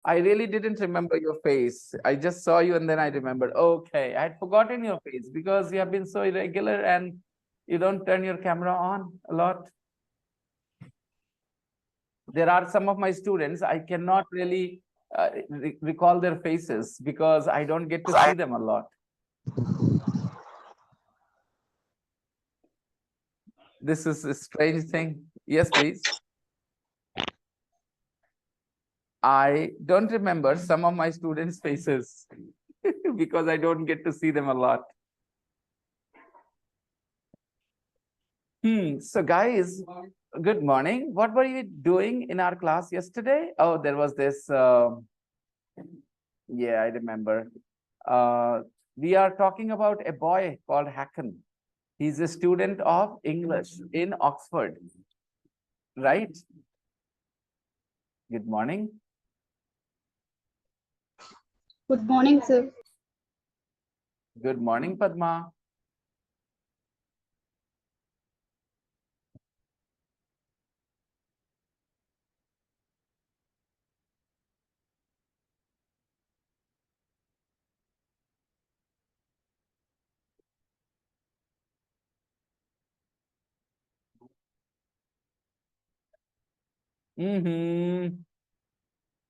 I really didn't remember your face. I just saw you and then I remembered. Okay, I had forgotten your face because you have been so irregular and you don't turn your camera on a lot. There are some of my students, I cannot really recall their faces because I don't get to see them a lot. This is a strange thing. Yes, please. I don't remember some of my students' faces because I don't get to see them a lot. So guys, good morning. What were you doing in our class yesterday? Oh, there was this, yeah, I remember. We are talking about a boy called Hacken. He's a student of English in Oxford, right? Good morning. Good morning, sir. Good morning, Padma.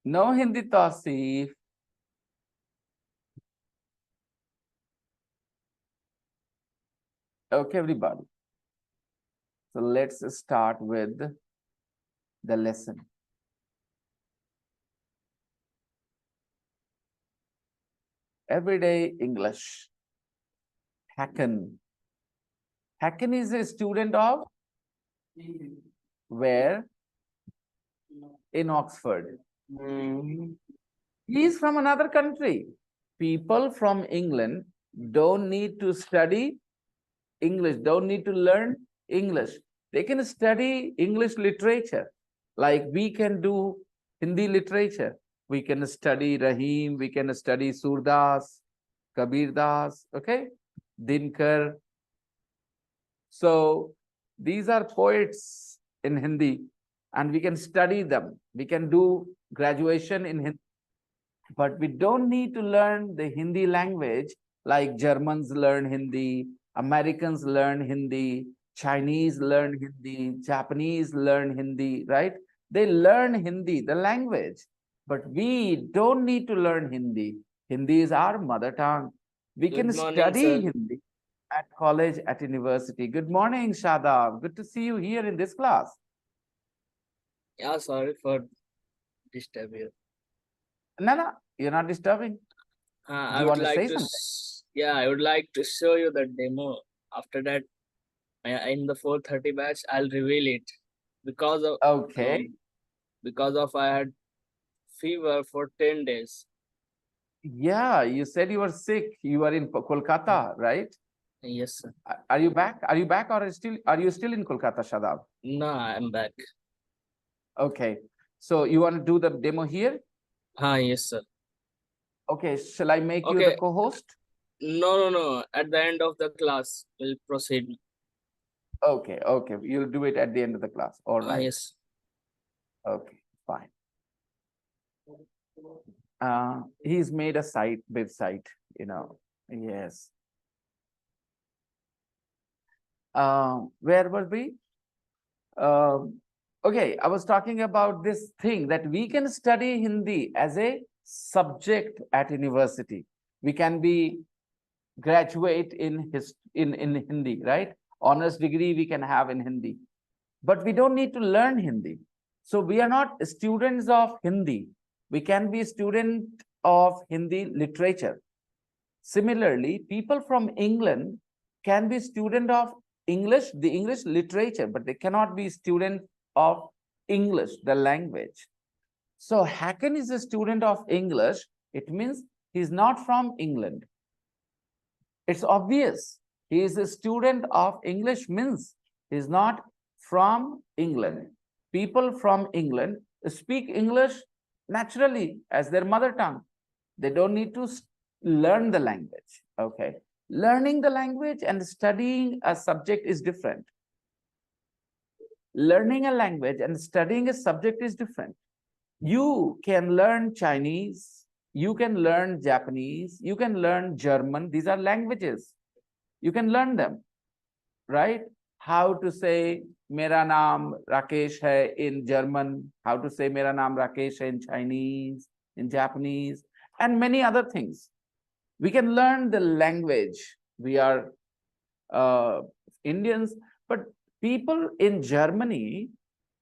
No Hindi Tausif. Okay, everybody. So let's start with the lesson. Everyday English. Hacken. Hacken is a student of where? In Oxford. He is from another country. People from England don't need to study English, don't need to learn English. They can study English literature like we can do Hindi literature. We can study Rahim, we can study Surdas, Kabir Das, okay, Dinkar. So these are poets in Hindi and we can study them. We can do graduation in Hindi, but we don't need to learn the Hindi language like Germans learn Hindi, Americans learn Hindi, Chinese learn Hindi, Japanese learn Hindi, right? They learn Hindi, the language, but we don't need to learn Hindi. Hindi is our mother tongue. We Good can morning, study sir. Hindi at college, at university. Good morning, Shadab. Good to see you here in this class. Yeah, sorry for disturbing you. No, you're not disturbing. Do I you would want to like say to, something? yeah, I would like to show you the demo. After that, in the 4:30 batch, I'll reveal it because of Okay. I had fever for 10 days. Yeah, you said you were sick. You are in Kolkata, right? Yes, sir. Are you back? Are you back or are you still in Kolkata, Shadab? No, I'm back. Okay. So you want to do the demo here? Yes, sir. Okay. Shall I make you the Okay. co-host? No. At the end of the class, we'll proceed. Okay. Okay. You'll do it at the end of the class. All right. Yes. Okay. Fine. He's made a website, you know. Yes. Where were we? Okay, I was talking about this thing that we can study Hindi as a subject at university. We can be graduate in Hindi, right? Honors degree we can have in Hindi, but we don't need to learn Hindi. So we are not students of Hindi. We can be student of Hindi literature. Similarly, people from England can be student of the English literature, but they cannot be student of English, the language. So Hacken is a student of English. It means he's not from England. It's obvious. He is a student of English means he's not from England. People from England speak English naturally as their mother tongue. They don't need to learn the language. Okay. Learning the language and studying a subject is different. Learning a language and studying a subject is different. You can learn Chinese, you can learn Japanese, you can learn German. These are languages. You can learn them, right? How to say Mera naam Rakesh hai in German, how to say Mera naam Rakesh hai in Chinese, in Japanese, and many other things. We can learn the language. We are Indians, but people in Germany,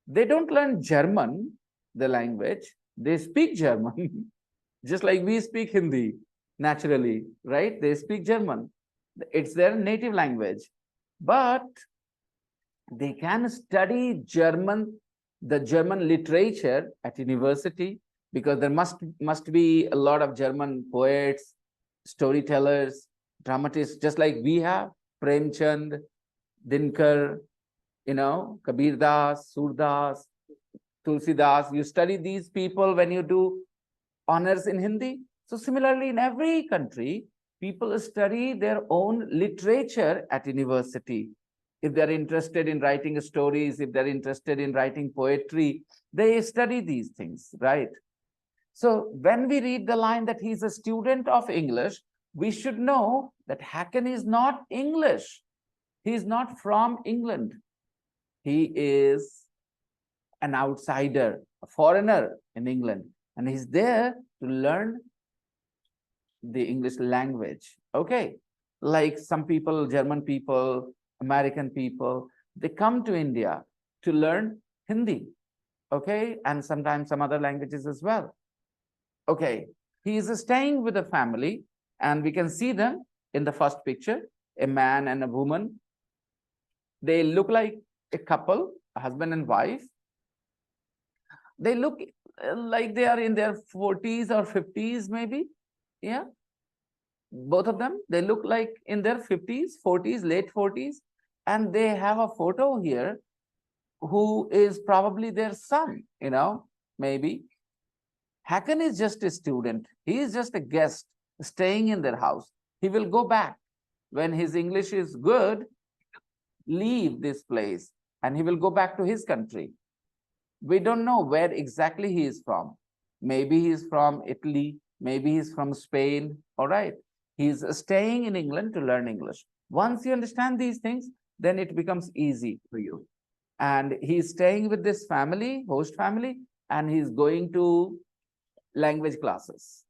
they don't learn German, the language. They speak German, just like we speak Hindi naturally, right? They speak German. It's their native language. But they can study German, the German literature at university, because there must be a lot of German poets, storytellers, dramatists, just like we have Premchand, Dinkar, Kabir Das, Surdas, Tulsidas. You study these people when you do honors in Hindi. So similarly, in every country, people study their own literature at university. If they're interested in writing stories, if they're interested in writing poetry, they study these things, right? So when we read the line that he's a student of English, we should know that Hakan is not English. He is not from England. He is an outsider, a foreigner in England, and he's there to learn the English language. Okay. Like some people, German people, American people, they come to India to learn Hindi. Okay. And sometimes some other languages as well. Okay. He is staying with a family, and we can see them in the first picture, a man and a woman. They look like a couple, a husband and wife. They look like they are in their 40s or 50s, maybe. Yeah. Both of them, they look like in their 50s, 40s, late 40s. And they have a photo here who is probably their son, maybe. Hakan is just a student. He is just a guest staying in their house. He will go back when his English is good, leave this place, and he will go back to his country. We don't know where exactly he is from. Maybe he is from Italy, maybe he's from Spain. All right. He's staying in England to learn English. Once you understand these things, then it becomes easy for you. And he's staying with this family, host family, and he's going to language classes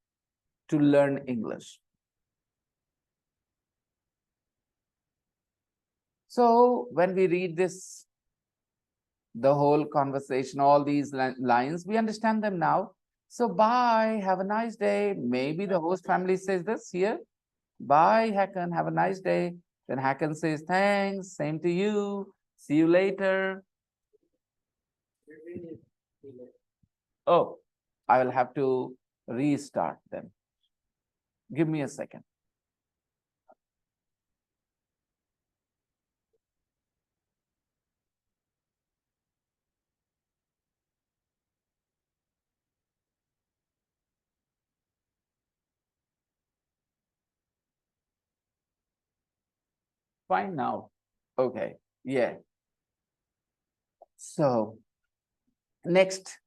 to learn English. So when we read this, the whole conversation, all these lines, we understand them now. So bye, have a nice day. Maybe the host family says this here. Bye, Hakan, have a nice day. Then Hakan says, thanks, same to you. See you later. Oh, I will have to restart them. Give me a second. Fine now. Okay, yeah. So next,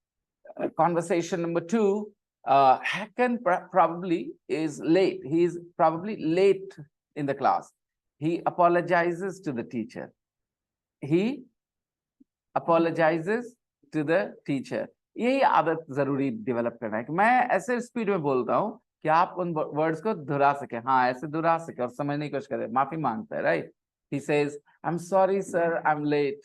conversation number 2, Hakan probably is late. He is probably late in the class. He apologizes to the teacher. He apologizes to the teacher. यही आदत जरूरी develop करना है कि मैं ऐसे speed में बोलता हूँ कि आप उन वर्ड्स को दोहरा सके. हाँ, ऐसे दोहरा सके और समझने की कोशिश करें. माफी मांगता है, right? He says, I'm sorry, sir, I'm late.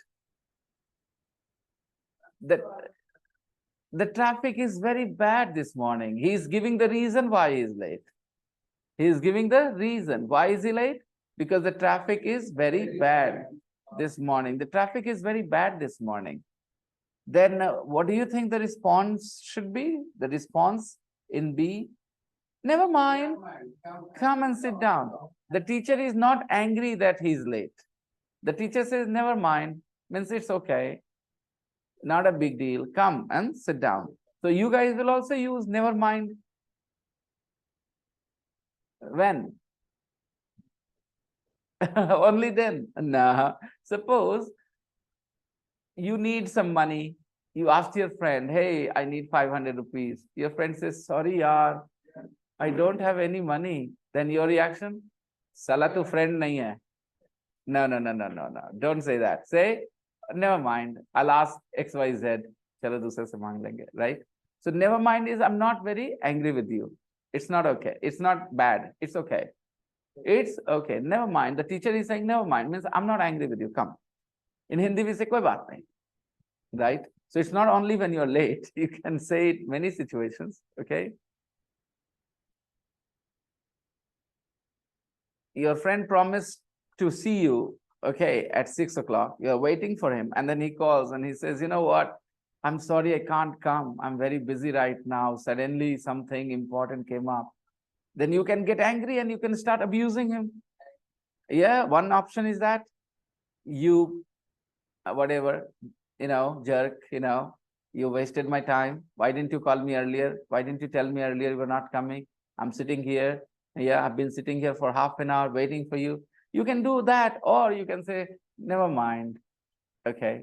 The traffic is very bad this morning. He is giving the reason why he is late. He is giving the reason. Why is he late? Because the traffic is very bad this morning. The traffic is very bad this morning. Then what do you think the response should be? The response in B, never mind, come and sit down. The teacher is not angry that he's late. The teacher says, never mind, means it's okay. Not a big deal. Come and sit down. So you guys will also use never mind. When? Only then. Nah. Suppose you need some money. You asked your friend, hey, I need 500 rupees. Your friend says, sorry, yaar, I don't have any money. Then your reaction, Sala tu friend nahi hai. No, no, no, no, no, no. Don't say that. Say, never mind. I'll ask XYZ. Chalo dusre se mang lenge, right? So never mind is I'm not very angry with you. It's not okay. It's not bad. It's okay. It's okay. Never mind. The teacher is saying never mind means I'm not angry with you. Come. In Hindi we say koi baat nahi. Right? So it's not only when you're late. You can say it many situations. Okay. Your friend promised to see you, okay, at 6 o'clock. You're waiting for him, and then he calls and he says, you know what? I'm sorry, I can't come. I'm very busy right now. Suddenly something important came up. Then you can get angry and you can start abusing him. Yeah, one option is that you, whatever, jerk, you wasted my time. Why didn't you call me earlier? Why didn't you tell me earlier you were not coming? I'm sitting here. Yeah, I've been sitting here for half an hour waiting for you. You can do that, or you can say, never mind. Okay.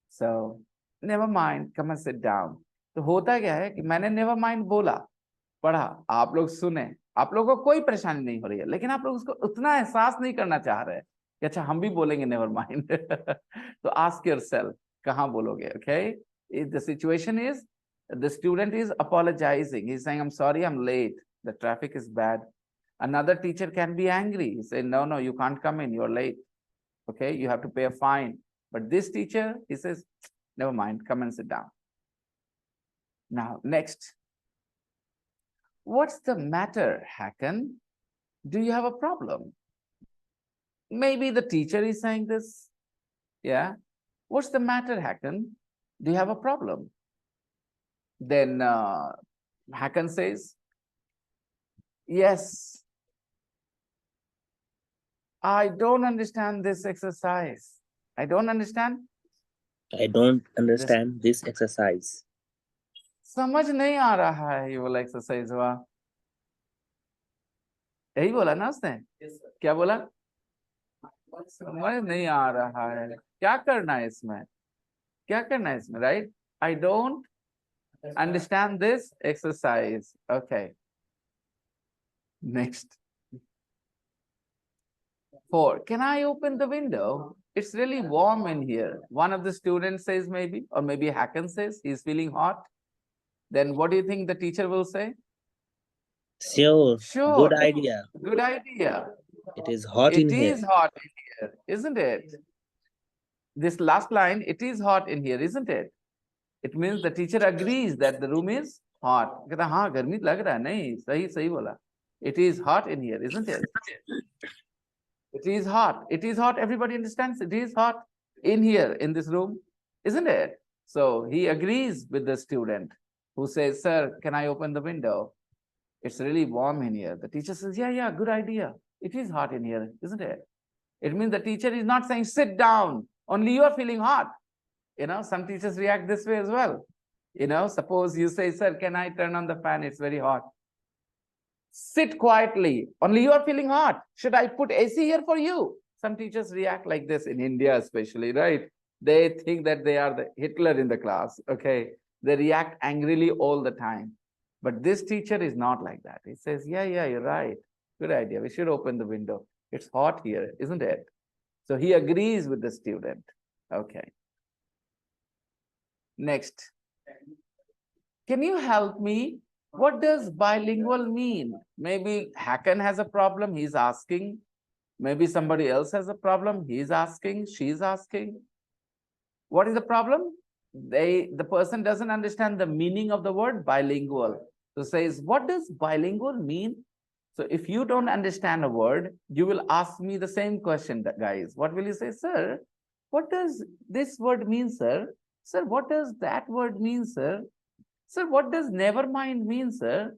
So, never mind, come and sit down. तो होता क्या है कि मैंने never mind बोला, पढ़ा, आप लोग सुने, आप लोगों को कोई परेशानी नहीं हो रही है, लेकिन आप लोग उसको उतना एहसास नहीं करना चाह रहे कि अच्छा हम भी बोलेंगे never mind. तो ask yourself, कहाँ बोलोगे? Okay. If the situation is the student is apologizing, he's saying, I'm sorry, I'm late, the traffic is bad. Another teacher can be angry. He say, no, no, you can't come in, you're late. Okay, you have to pay a fine. But this teacher, he says, never mind, come and sit down. Now, next. What's the matter, Hakan? Do you have a problem? Maybe the teacher is saying this. Yeah. What's the matter, Hakan? Do you have a problem? Then Hakan says, yes, I don't understand this exercise. I don't understand. I don't This understand this exercise. समझ नहीं आ रहा है ये वाला exercise हुआ. यही बोला ना उसने? क्या बोला? समझ नहीं आ रहा है. क्या करना है इसमें? क्या करना है इसमें? Right? I don't understand this exercise. Okay. Next. 4. Can I open the window? It's really warm in here. One of the students says maybe, or maybe Hakan says he's feeling hot. Then what do you think the teacher will say? Sure, Sure. good idea. Good idea. It is hot in It here. is hot in here, isn't it? This last line, it is hot in here, isn't it? It means the teacher agrees that the room is hot. कहता हाँ गर्मी लग रहा है. नहीं, सही सही बोला. It is hot in here, isn't it? It is hot. It is hot. Everybody understands it is hot in here, in this room, isn't it? So he agrees with the student who says, sir, can I open the window? It's really warm in here. The teacher says, yeah, yeah, good idea. It is hot in here, isn't it? It means the teacher is not saying, sit down, only you are feeling hot. Some teachers react this way as well. Suppose you say, sir, can I turn on the fan? It's very hot. Sit quietly, only you are feeling hot. Should I put AC here for you? Some teachers react like this in India, especially, right? They think that they are the Hitler in the class, okay? They react angrily all the time. But this teacher is not like that. He says, yeah, yeah, you're right. Good idea. We should open the window. It's hot here, isn't it? So he agrees with the student. Okay. Next. Can you help me? What does bilingual mean? Maybe Hakan has a problem, he's asking. Maybe somebody else has a problem, he's asking, she's asking. What is the problem? The person doesn't understand the meaning of the word bilingual. So says, what does bilingual mean? So if you don't understand a word, you will ask me the same question, guys. What will you say? Sir, what does this word mean, sir? Sir, what does that word mean, sir? Sir, what does never mind mean, sir?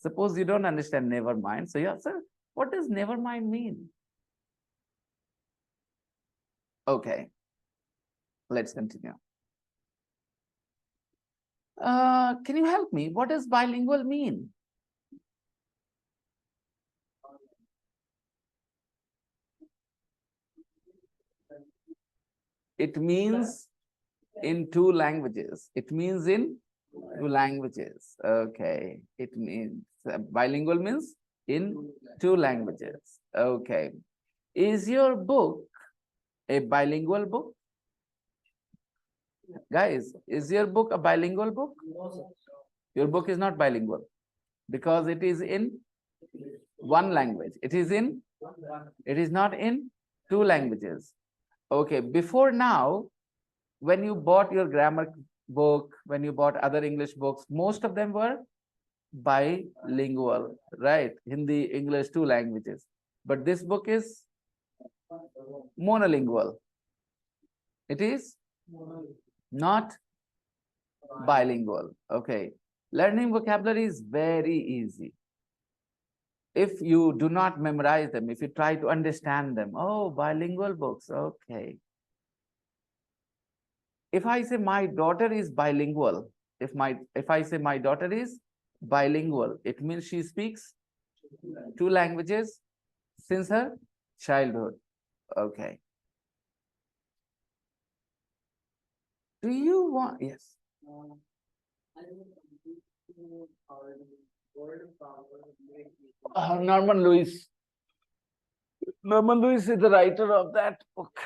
Suppose you don't understand never mind. So yeah, sir, what does never mind mean? Okay, let's continue. Can you help me? What does bilingual mean? It means In two languages. It means in two languages. Okay. It means bilingual means in two languages. Okay. Is your book a bilingual book? Guys, is your book a bilingual book? Your book is not bilingual because it is in one language. It is not in two languages. Okay. Before now, when you bought your grammar book, when you bought other English books, most of them were bilingual, right? Hindi, English, two languages. But this book is monolingual. It is not bilingual. Okay. Learning vocabulary is very easy. If you do not memorize them, if you try to understand them, oh, bilingual books, okay. If I say my daughter is bilingual, if I say my daughter is bilingual, it means she speaks two languages since her childhood. Okay. Do you want, yes. Norman Lewis. Norman Lewis is the writer of that book.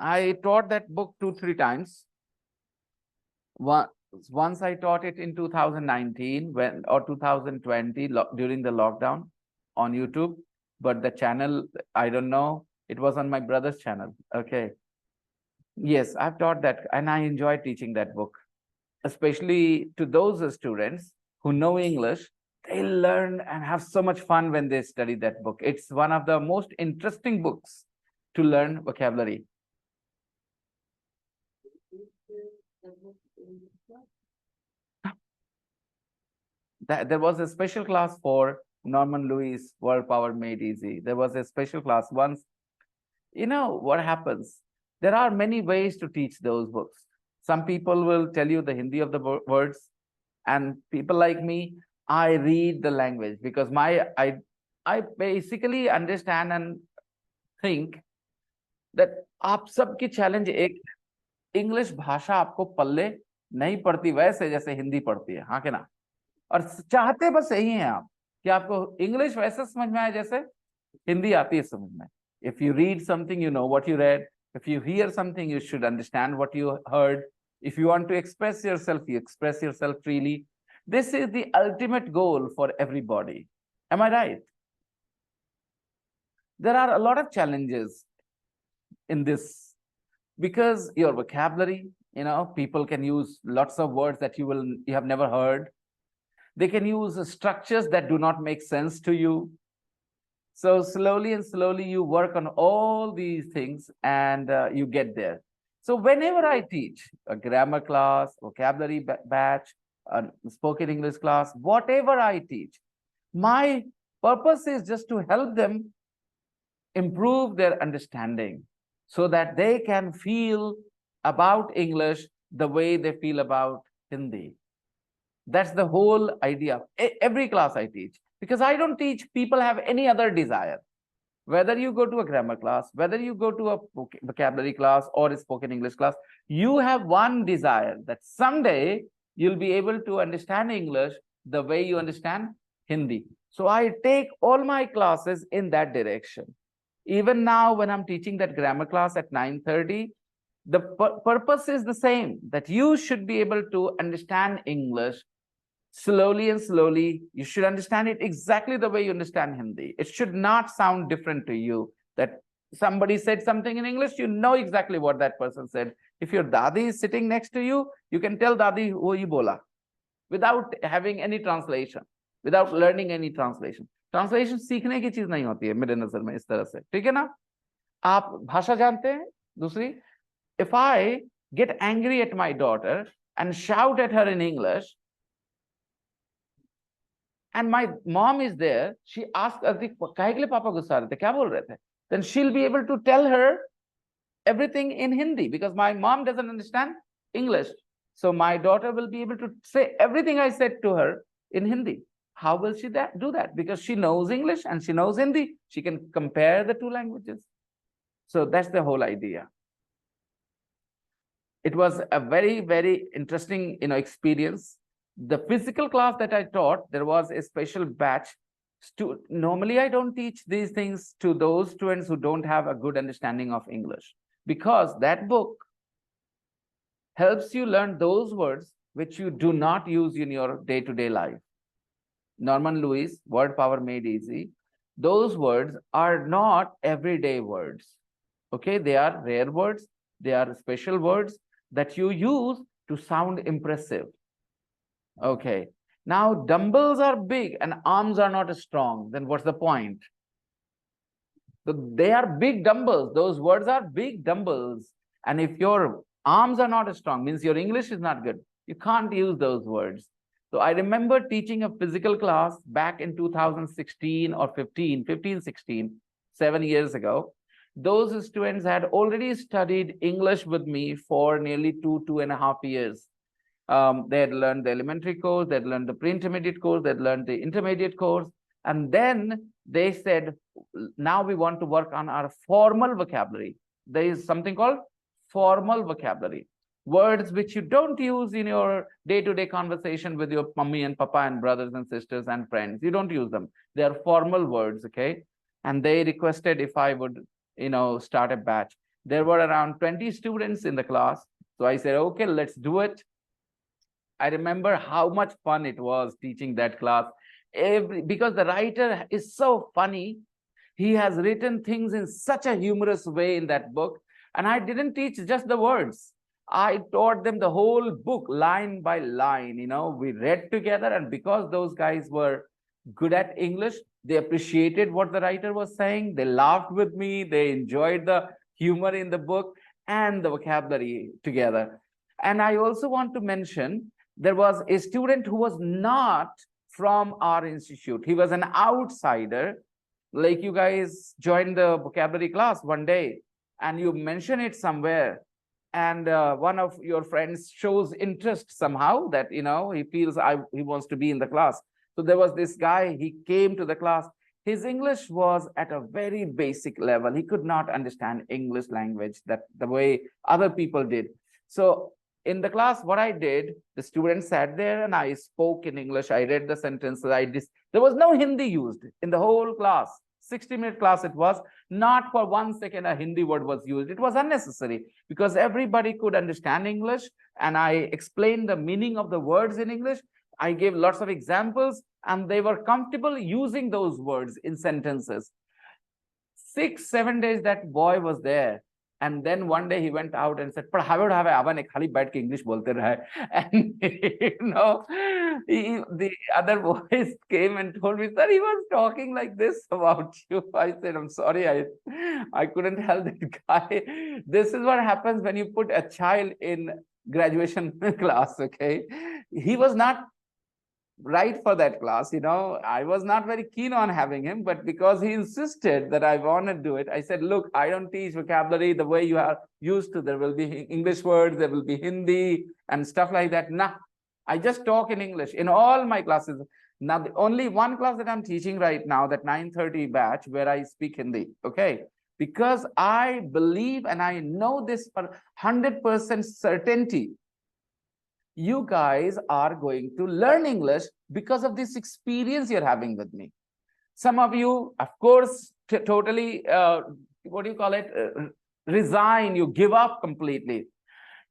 I taught that book 2-3 times. Once I taught it in 2019 or 2020 during the lockdown on YouTube, but the channel, I don't know, it was on my brother's channel. Okay. Yes, I've taught that and I enjoy teaching that book, especially to those students who know English. They learn and have so much fun when they study that book. It's one of the most interesting books to learn vocabulary. There was a special class for Norman Lewis, World Power Made Easy. There was a special class once. You know what happens? There are many ways to teach those books. Some people will tell you the Hindi of the words, and people like me, I read the language because I basically understand and think that आप सबकी challenge एक English भाषा आपको पल्ले नहीं पड़ती वैसे जैसे हिंदी पड़ती है, हाँ के ना? और चाहते बस यही हैं आप कि आपको इंग्लिश वैसे समझ में आए जैसे हिंदी आती है समझ में. If you read something, you know what you read. If you hear something, you should understand what you heard. If you want to express yourself, you express yourself freely. This is the ultimate goal for everybody. Am I right? There are a lot of challenges in this because your vocabulary, you know, people can use lots of words that you have never heard. They can use structures that do not make sense to you. So slowly and slowly you work on all these things and you get there. So whenever I teach a grammar class, vocabulary batch, a spoken English class, whatever I teach, my purpose is just to help them improve their understanding so that they can feel about English the way they feel about Hindi. That's the whole idea of every class I teach, because I don't teach people have any other desire. Whether you go to a grammar class, whether you go to a vocabulary class or a spoken English class, you have one desire that someday you'll be able to understand English the way you understand Hindi. So I take all my classes in that direction. Even now, when I'm teaching that grammar class at 9:30, the purpose is the same, that you should be able to understand English slowly and slowly. You should understand it exactly the way you understand Hindi. It should not sound different to you, that somebody said something in English, you know exactly what that person said. If your dadi is sitting next to you, you can tell dadi wohi bola without having any translation, without learning any translation. Translation सीखने की चीज नहीं होती है मेरे नजर में इस तरह से, ठीक है ना? आप भाषा जानते हैं दूसरी. If I get angry at my daughter and shout at her in English, and my mom is there, she asks, काहे के लिए पापा गुस्सा रहे थे, क्या बोल रहे थे? Then she'll be able to tell her everything in Hindi because my mom doesn't understand English. So my daughter will be able to say everything I said to her in Hindi. How will she do that? Because she knows English and she knows Hindi. She can compare the two languages. So that's the whole idea. It was a very, very interesting, experience. The physical class that I taught, there was a special batch. Normally, I don't teach these things to those students who don't have a good understanding of English, because that book helps you learn those words which you do not use in your day-to-day life. Norman Lewis, Word Power Made Easy. Those words are not everyday words. Okay, they are rare words. They are special words that you use to sound impressive. Okay, now dumbbells are big and arms are not strong. Then what's the point? So they are big dumbbells. Those words are big dumbbells. And if your arms are not strong, means your English is not good. You can't use those words. So I remember teaching a physical class back in 2016 or 15, 16, 7 years ago. Those students had already studied English with me for nearly 2.5 years. They had learned the elementary course, they'd learned the pre-intermediate course, they'd learned the intermediate course. And then they said, now we want to work on our formal vocabulary. There is something called formal vocabulary. Words which you don't use in your day-to-day conversation with your mummy and papa and brothers and sisters and friends. You don't use them. They are formal words, okay? And they requested if I would, start a batch. There were around 20 students in the class. So I said, okay, let's do it. I remember how much fun it was teaching that class. Because the writer is so funny. He has written things in such a humorous way in that book. And I didn't teach just the words. I taught them the whole book line by line. We read together, and because those guys were good at English, they appreciated what the writer was saying. They laughed with me. They enjoyed the humor in the book and the vocabulary together. And I also want to mention, there was a student who was not from our institute. He was an outsider. Like, you guys joined the vocabulary class one day and you mention it somewhere, and one of your friends shows interest somehow that, he feels he wants to be in the class. So there was this guy, he came to the class. His English was at a very basic level. He could not understand English language that the way other people did. So in the class, what I did, the students sat there and I spoke in English. I read the sentences. There was no Hindi used in the whole class. 60-minute class it was. Not for 1 second a Hindi word was used. It was unnecessary because everybody could understand English, and I explained the meaning of the words in English. I gave lots of examples, and they were comfortable using those words in sentences. 6-7 days that boy was there. And then one day he went out and said, English bolte rahe. And the other boys came and told me, sir, he was talking like this about you. I said, I'm sorry, I couldn't help that guy. This is what happens when you put a child in graduation class, okay? He was not right for that class. I was not very keen on having him, but because he insisted that I want to do it, I said, look, I don't teach vocabulary the way you are used to. There will be English words, there will be Hindi and stuff like that. Nah, I just talk in English in all my classes. Now, the only one class that I'm teaching right now, that 9:30 batch, where I speak Hindi, okay? Because I believe and I know this for 100% certainty, you guys are going to learn English because of this experience you're having with me. Some of you, of course, totally, resign, you give up completely.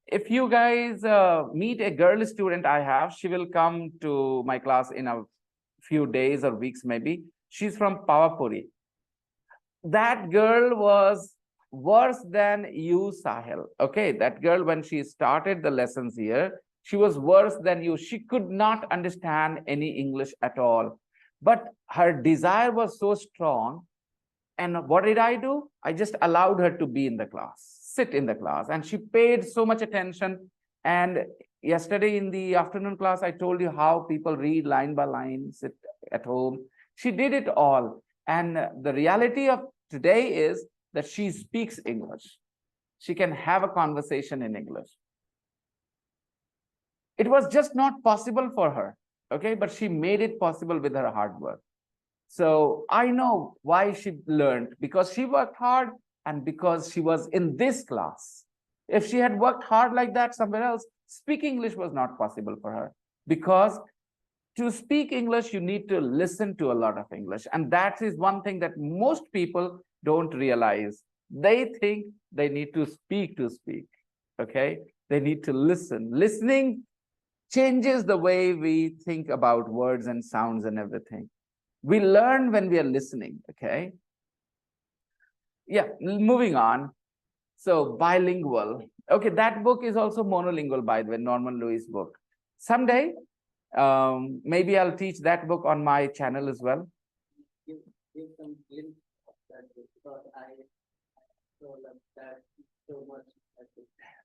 If you guys meet a girl student I have, she will come to my class in a few days or weeks maybe. She's from Pawapuri. That girl was worse than you, Sahil. Okay, that girl, when she started the lessons here, she was worse than you. She could not understand any English at all. But her desire was so strong. And what did I do? I just allowed her to be in the class, sit in the class. And she paid so much attention. And yesterday in the afternoon class, I told you how people read line by line, sit at home. She did it all. And the reality of today is that she speaks English. She can have a conversation in English. It was just not possible for her. Okay, but she made it possible with her hard work. So I know why she learned, because she worked hard and because she was in this class. If she had worked hard like that somewhere else, speaking English was not possible for her, because to speak English, you need to listen to a lot of English. And that is one thing that most people don't realize. They think they need to speak. Okay? They need to listen. Listening changes the way we think about words and sounds and everything. We learn when we are listening. Okay? Yeah, moving on. So bilingual. Okay, that book is also monolingual, by the way, Norman Lewis book. Someday, maybe I'll teach that book on my channel as well. Give some glimpse of that book, because I so love that so much.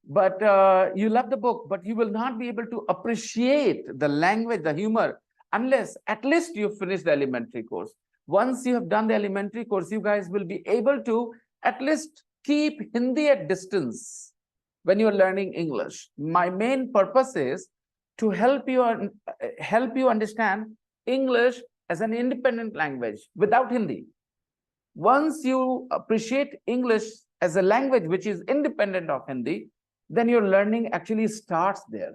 But you love the book, but you will not be able to appreciate the language, the humor, unless at least you finish the elementary course. Once you have done the elementary course, you guys will be able to at least keep Hindi at distance when you're learning English. My main purpose is to help you understand English as an independent language without Hindi. Once you appreciate English as a language which is independent of Hindi, then your learning actually starts there.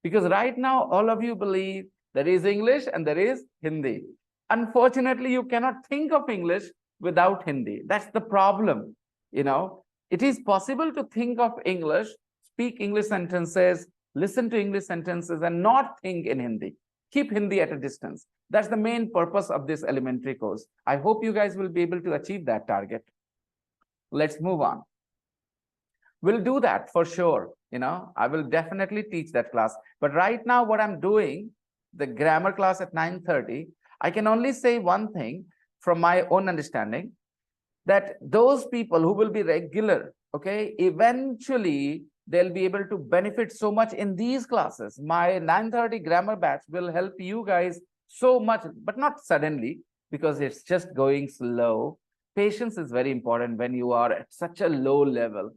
Because right now, all of you believe there is English and there is Hindi. Unfortunately, you cannot think of English without Hindi. That's the problem. You know, it is possible to think of English, speak English sentences, listen to English sentences, and not think in Hindi. Keep Hindi at a distance. That's the main purpose of this elementary course. I hope you guys will be able to achieve that target. Let's move on. We'll do that for sure. You know, I will definitely teach that class. But right now, what I'm doing, the grammar class at 9:30, I can only say one thing from my own understanding, that those people who will be regular, okay, eventually they'll be able to benefit so much in these classes. My 9:30 grammar batch will help you guys so much, but not suddenly, because it's just going slow. Patience is very important when you are at such a low level.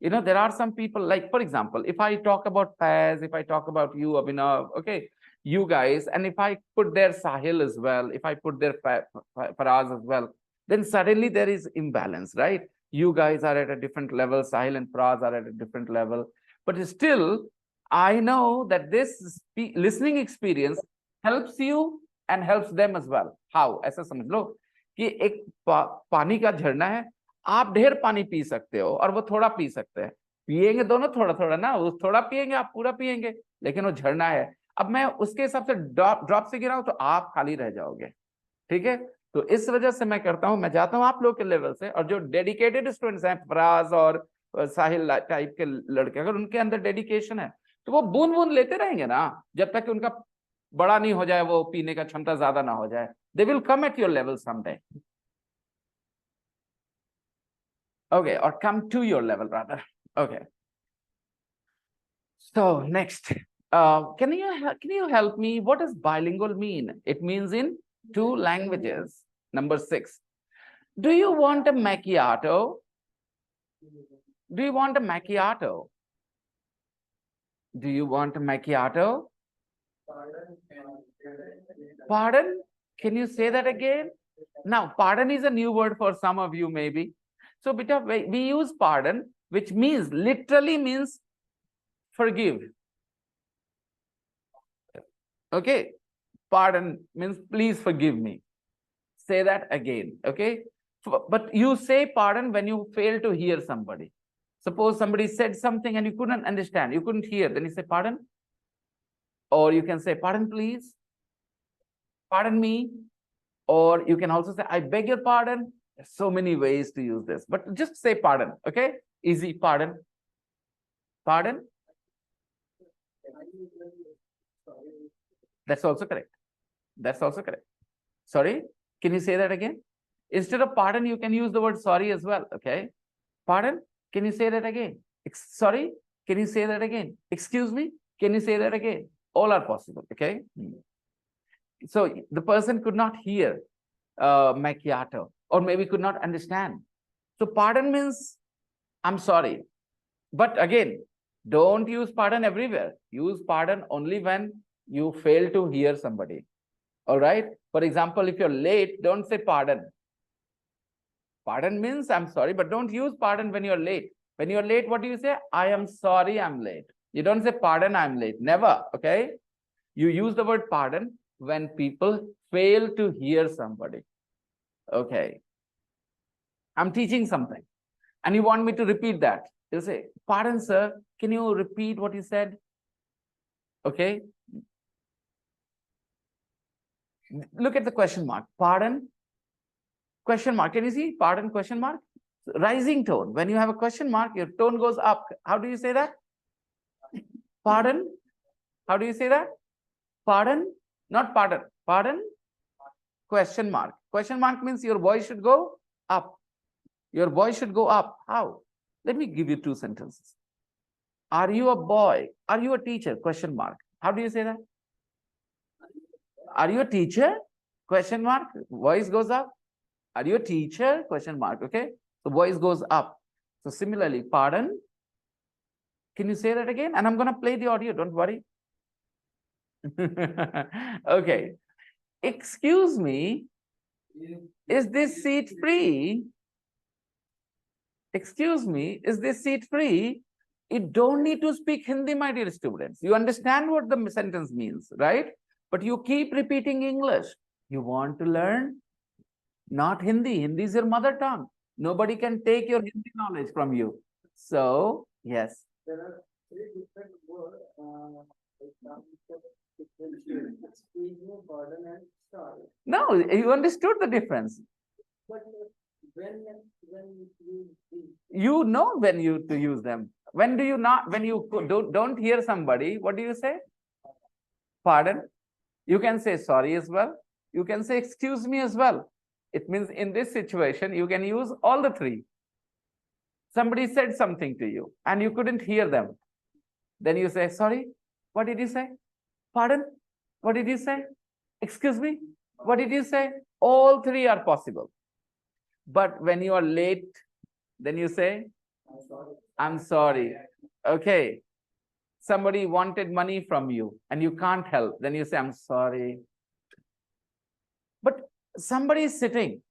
You know, there are some people, like, for example, if I talk about Paz, if I talk about you, Abhinav, okay, you guys, and if I put their Sahil as well, if I put their Faraz as well, then suddenly there is imbalance, right? You guys are at a different level, Sahil and Faraz are at a different level. But still, I know that this listening experience helps you and helps them as well. How? ऐसा समझ लो कि एक पानी का झरना है, आप ढेर पानी पी सकते हो और वो थोड़ा पी सकते हैं, पिएंगे दोनों थोड़ा थोड़ा ना, वो थोड़ा पिएंगे आप पूरा पिएंगे, लेकिन वो झरना है। अब मैं उसके हिसाब से ड्रॉप से गिराऊं तो आप खाली रह जाओगे, ठीक है? तो इस वजह से मैं करता हूं, मैं जाता हूं आप लोग के लेवल से, और जो डेडिकेटेड स्टूडेंट्स हैं, फराज और साहिल टाइप के लड़के, अगर उनके अंदर डेडिकेशन है तो वो बूंद बूंद लेते रहेंगे ना, जब तक कि उनका बड़ा नहीं हो जाए, वो पीने का क्षमता ज्यादा ना हो जाए. They will come at your level someday. Okay, or come to your level rather. Okay. So next, can you help me? What does bilingual mean? It means in 2 languages. Number 6. Do you want a macchiato? Do you want a macchiato? Do you want a macchiato? Pardon? Can you say that again? Now, pardon is a new word for some of you maybe. So, beta, we use pardon, which means, literally means forgive. Okay? Pardon means please forgive me. Say that again, okay? But you say pardon when you fail to hear somebody. Suppose somebody said something and you couldn't understand, you couldn't hear, then you say pardon. Or you can say pardon please, pardon me. Or you can also say I beg your pardon. There's so many ways to use this, but just say pardon, okay? Easy, pardon. Pardon? That's also correct. That's also correct. Sorry, can you say that again? Instead of pardon, you can use the word sorry as well, okay? Pardon, can you say that again? Sorry, can you say that again? Excuse me, can you say that again? All are possible, okay? So the person could not hear macchiato, or maybe could not understand. So pardon means I'm sorry. But again, don't use pardon everywhere. Use pardon only when You fail to hear somebody. All right. For example, if you're late, don't say pardon. Pardon means I'm sorry, but don't use pardon when you're late. When you're late, what do you say? I am sorry, I'm late. You don't say pardon, I'm late. Never. Okay. You use the word pardon when people fail to hear somebody. Okay. I'm teaching something and you want me to repeat that. You say, pardon, sir, can you repeat what you said? Okay. Look at the question mark. Pardon, question mark. Can you see? Pardon, question mark. Rising tone. When you have a question mark, your tone goes up. How do you say that? Pardon. How do you say that? Pardon, not pardon. Pardon, question mark. Question mark means your voice should go up. Your voice should go up. How? Let me give you two sentences. Are you a boy? Are you a teacher? Question mark. How do you say that? Are you a teacher? Question mark. Voice goes up. Are you a teacher? Question mark. Okay. The voice goes up. So similarly, pardon. Can you say that again? And I'm going to play the audio. Don't worry. Okay. Excuse me. Is this seat free? Excuse me. Is this seat free? You don't need to speak Hindi, my dear students. You understand what the sentence means, right? But you keep repeating English. You want to learn? Not Hindi. Hindi is your mother tongue. Nobody can take your Hindi knowledge from you. So, yes. There are three different words. Pardon, and sorry. No, you understood the difference. But when You know when you to use them. When do you not? When you don't hear somebody, what do you say? Pardon. You can say sorry as well. You can say excuse me as well. It means in this situation, you can use all the three. Somebody said something to you and you couldn't hear them. Then you say, sorry, what did you say? Pardon? What did you say? Excuse me? What did you say? All three are possible. But when you are late, then you say, I'm sorry. Okay. Somebody wanted money from you and you can't help. Then you say, I'm sorry. But somebody is sitting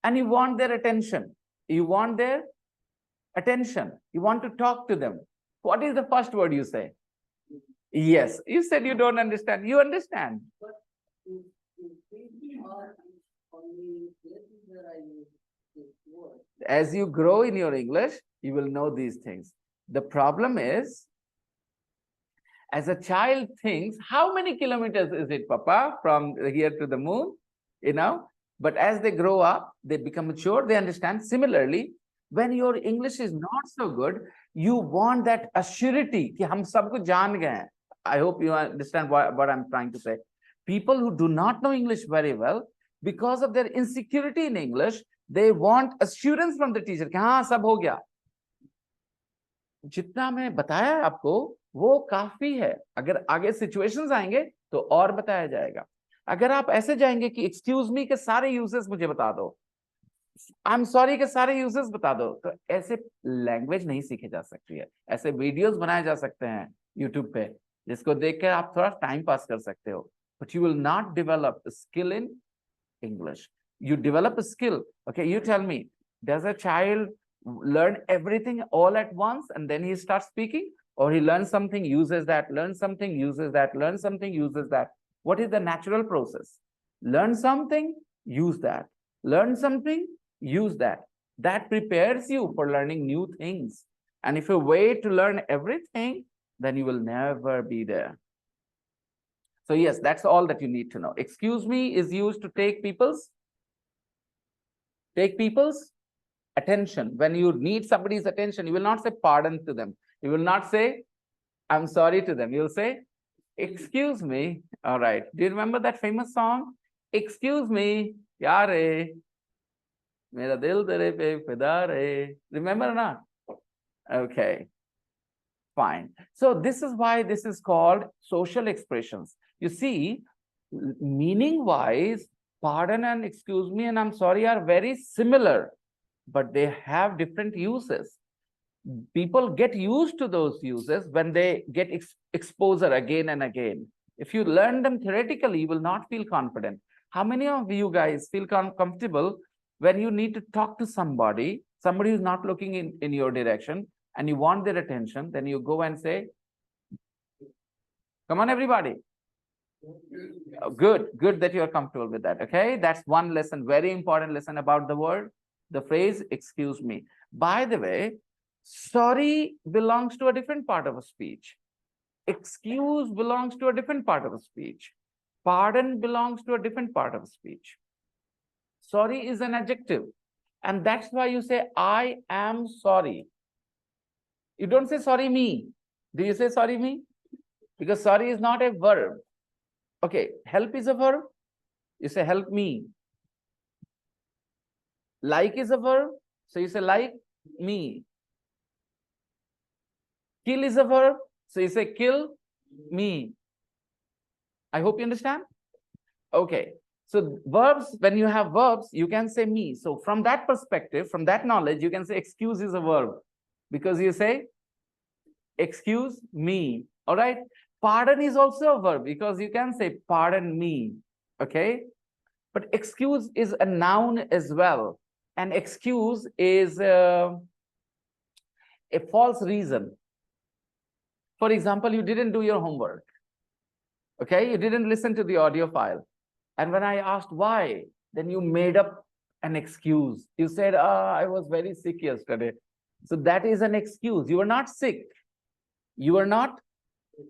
and you want their attention. You want their attention. You want to talk to them. What is the first word you say? Yes. You said you don't understand. You understand. As you grow in your English, you will know these things. The problem is, as a child thinks, how many kilometers is it, Papa, from here to the moon? You know, but as they grow up, they become mature, they understand. Similarly, when your English is not so good, you want that assurity कि हम सब कुछ जान गए हैं. I hope you understand what I'm trying to say. People who do not know English very well, because of their insecurity in English, they want assurance from the teacher कि हाँ सब हो गया. जितना मैं बताया आपको वो काफी है. अगर आगे सिचुएशंस आएंगे तो और बताया जाएगा. अगर आप ऐसे जाएंगे कि एक्सक्यूज मी के सारे यूजेस मुझे बता दो, आई एम सॉरी के सारे यूजेस बता दो, तो ऐसे लैंग्वेज नहीं सीखी जा सकती है. ऐसे वीडियोस बनाए जा सकते हैं यूट्यूब पे जिसको देखकर आप थोड़ा टाइम पास कर सकते हो, but you will not develop skill in English. You develop a skill. Okay, you tell me, does a child learn everything all at once and then he starts speaking? Or he learns something, uses that, learns something, uses that, learns something, uses that? What is the natural process? Learn something, use that. Learn something, use that. That prepares you for learning new things. And if you wait to learn everything, then you will never be there. So yes, that's all that you need to know. Excuse me is used to take people's attention. When you need somebody's attention, you will not say pardon to them. You will not say, I'm sorry to them. You'll say, excuse me. All right. Do you remember that famous song? Excuse me. Yaare. Mera dil tere pe fida re. Remember or not? Okay. Fine. So this is why this is called social expressions. You see, meaning-wise, pardon and excuse me and I'm sorry are very similar, but they have different uses. People get used to those uses when they get exposure again and again. If you learn them theoretically, you will not feel confident. How many of you guys feel comfortable when you need to talk to somebody who's not looking in your direction, and you want their attention, then you go and say, come on, everybody. Oh, good that you are comfortable with that. Okay, that's one lesson, very important lesson about the phrase, excuse me. By the way, sorry belongs to a different part of a speech. Excuse belongs to a different part of a speech. Pardon belongs to a different part of a speech. Sorry is an adjective. And that's why you say, I am sorry. You don't say sorry me. Do you say sorry me? Because sorry is not a verb. Okay, help is a verb. You say help me. Like is a verb. So you say like me. Kill is a verb. So you say kill me. I hope you understand. Okay. So verbs, when you have verbs, you can say me. So from that perspective, from that knowledge, you can say excuse is a verb because you say excuse me. All right. Pardon is also a verb because you can say pardon me. Okay. But excuse is a noun as well. And excuse is a false reason. For example, you didn't do your homework. Okay. You didn't listen to the audio file. And when I asked why, then you made up an excuse. You said, I was very sick yesterday. So that is an excuse. You were not sick. You were not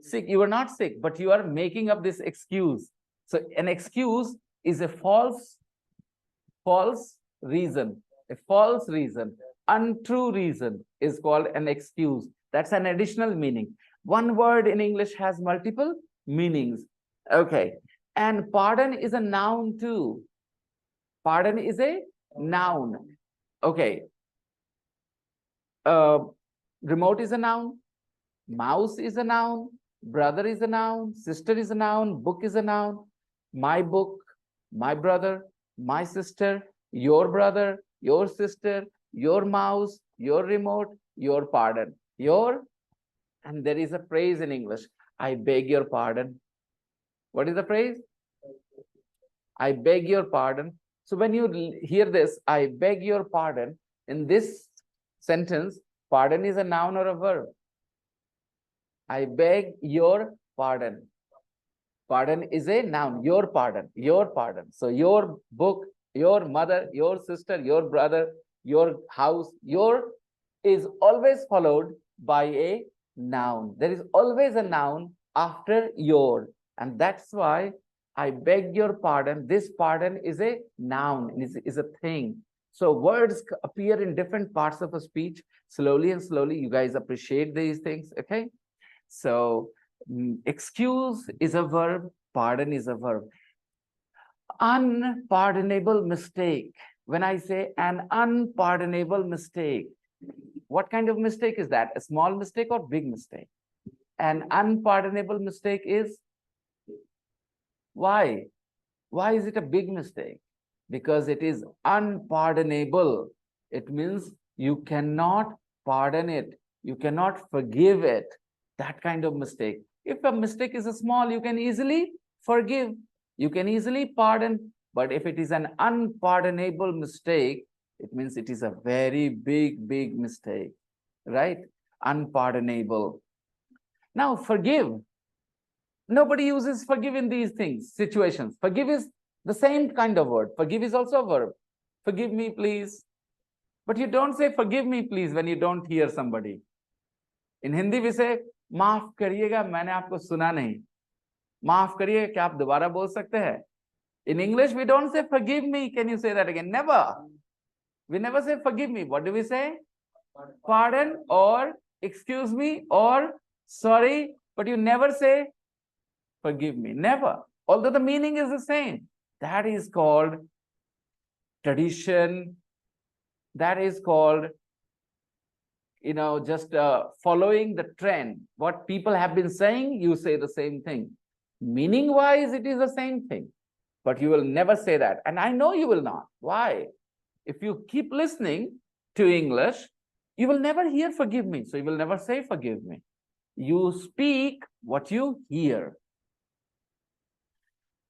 sick. You were not sick, but you are making up this excuse. So an excuse is a false reason. A false reason. Untrue reason is called an excuse. That's an additional meaning. One word in English has multiple meanings. Okay. And pardon is a noun too. Pardon is a noun. Okay. Remote is a noun. Mouse is a noun. Brother is a noun. Sister is a noun. Book is a noun. My book, my brother, my sister, your brother, your sister, your mouse, your remote, your pardon. Your, and there is a phrase in English. I beg your pardon. What is the phrase? I beg your pardon. So when you hear this, I beg your pardon, in this sentence, pardon is a noun or a verb? I beg your pardon. Pardon is a noun, your pardon, your pardon. So your book, your mother, your sister, your brother, your house, your is always followed by a noun. There is always a noun after your. And that's why I beg your pardon. This pardon is a noun, is a thing. So words appear in different parts of a speech. Slowly and slowly, you guys appreciate these things, okay? So excuse is a verb, pardon is a verb. Unpardonable mistake. When I say an unpardonable mistake, what kind of mistake is that? A small mistake or big mistake? An unpardonable mistake is, why? Why is it a big mistake? Because it is unpardonable. It means you cannot pardon it. You cannot forgive it. That kind of mistake. If a mistake is a small, you can easily forgive. You can easily pardon. But if it is an unpardonable mistake, it means it is a very big mistake, right? Unpardonable. Now, forgive. Nobody uses forgive in these things, situations. Forgive is the same kind of word. Forgive is also a verb. Forgive me, please. But you don't say forgive me, please, when you don't hear somebody. In Hindi, we say, माफ करिएगा, मैंने आपको सुना नहीं. माफ करिए, क्या आप दोबारा बोल सकते हैं? In English, we don't say forgive me. Can you say that again? Never. We never say forgive me. What do we say? Pardon or excuse me or sorry. But you never say forgive me. Never. Although the meaning is the same. That is called tradition. That is called, just following the trend. What people have been saying, you say the same thing. Meaning-wise, it is the same thing. But you will never say that. And I know you will not. Why? If you keep listening to English, you will never hear forgive me. So you will never say forgive me. You speak what you hear.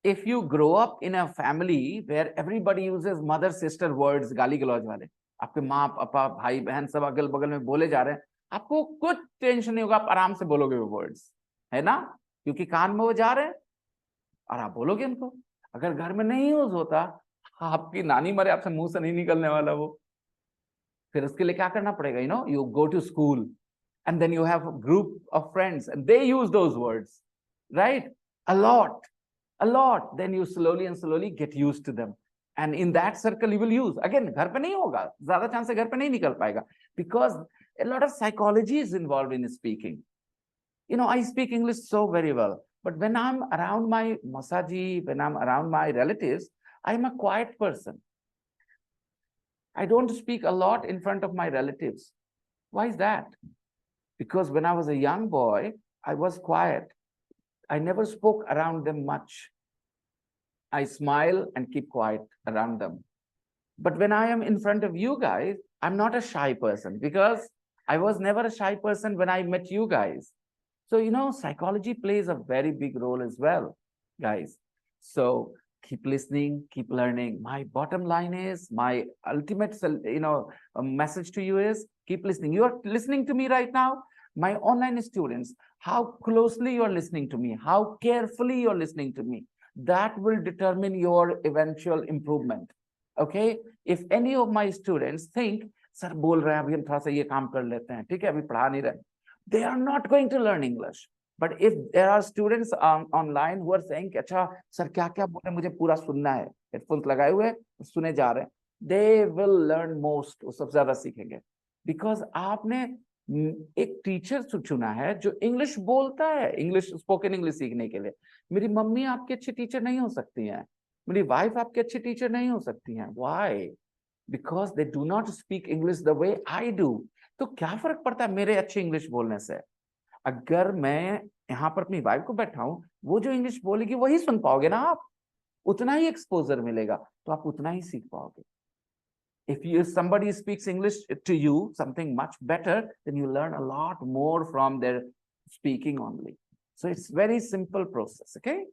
if you grow up in a family where everybody uses mother sister words, गाली गलौज वाले, आपके माँ पापा भाई बहन सब अगल बगल में बोले जा रहे हैं, आपको कुछ टेंशन नहीं होगा, आप आराम से बोलोगे वो वर्ड्स, है ना, क्योंकि कान में वो जा रहे हैं और आप बोलोगे उनको। अगर घर में नहीं यूज होता, आपकी नानी मरे, आपसे मुंह से नहीं निकलने वाला वो। फिर उसके लिए क्या करना पड़ेगा, you know, you go to school and then you have a group of friends and they use those words, right, a lot, then you slowly and slowly get used to them, and in that circle you will use again. घर पे नहीं होगा, ज्यादा chance है घर पे नहीं निकल पाएगा, because a lot of psychology is involved in speaking. You know, I speak English so very well, but when I'm around my masaji, when I'm around my relatives, I'm a quiet person. I don't speak a lot in front of my relatives. Why is that? Because when I was a young boy, I was quiet. I never spoke around them much. I smile and keep quiet around them. But when I am in front of you guys, I'm not a shy person, because I was never a shy person when I met you guys. So, you know, psychology plays a very big role as well, guys. So keep listening, keep learning. My bottom line is, my ultimate, message to you is, keep listening. You are listening to me right now, my online students. How closely you are listening to me, how carefully you are listening to me, that will determine your eventual improvement. Okay, if any of my students think, sir बोल रहे हैं, अभी हम थोड़ा सा ये काम कर लेते हैं, ठीक है, अभी पढ़ा नहीं रहे, they are not going to learn English. But if there are students online who are saying, अच्छा सर क्या क्या बोल रहे हैं, मुझे पूरा सुनना है, हेडफोन्स लगाए हुए सुने जा रहे हैं, they will learn most, वो सबसे ज्यादा सीखेंगे, because आपने एक टीचर चुना है जो इंग्लिश बोलता है, इंग्लिश, स्पोकन इंग्लिश सीखने के लिए। मेरी मम्मी आपकी अच्छी टीचर नहीं हो सकती हैं, मेरी वाइफ आपकी अच्छी टीचर नहीं हो सकती हैं। Why? Because they do not speak English the way I do. तो क्या फर्क पड़ता है मेरे अच्छे इंग्लिश बोलने से? अगर मैं यहाँ पर अपनी वाइफ को बैठा हूं, वो जो इंग्लिश बोलेगी वही सुन पाओगे ना आप, उतना ही एक्सपोजर मिलेगा, तो आप उतना ही सीख पाओगे। If somebody speaks English to you, something much better, then you learn a lot more from their speaking only. So it's very simple process, okay?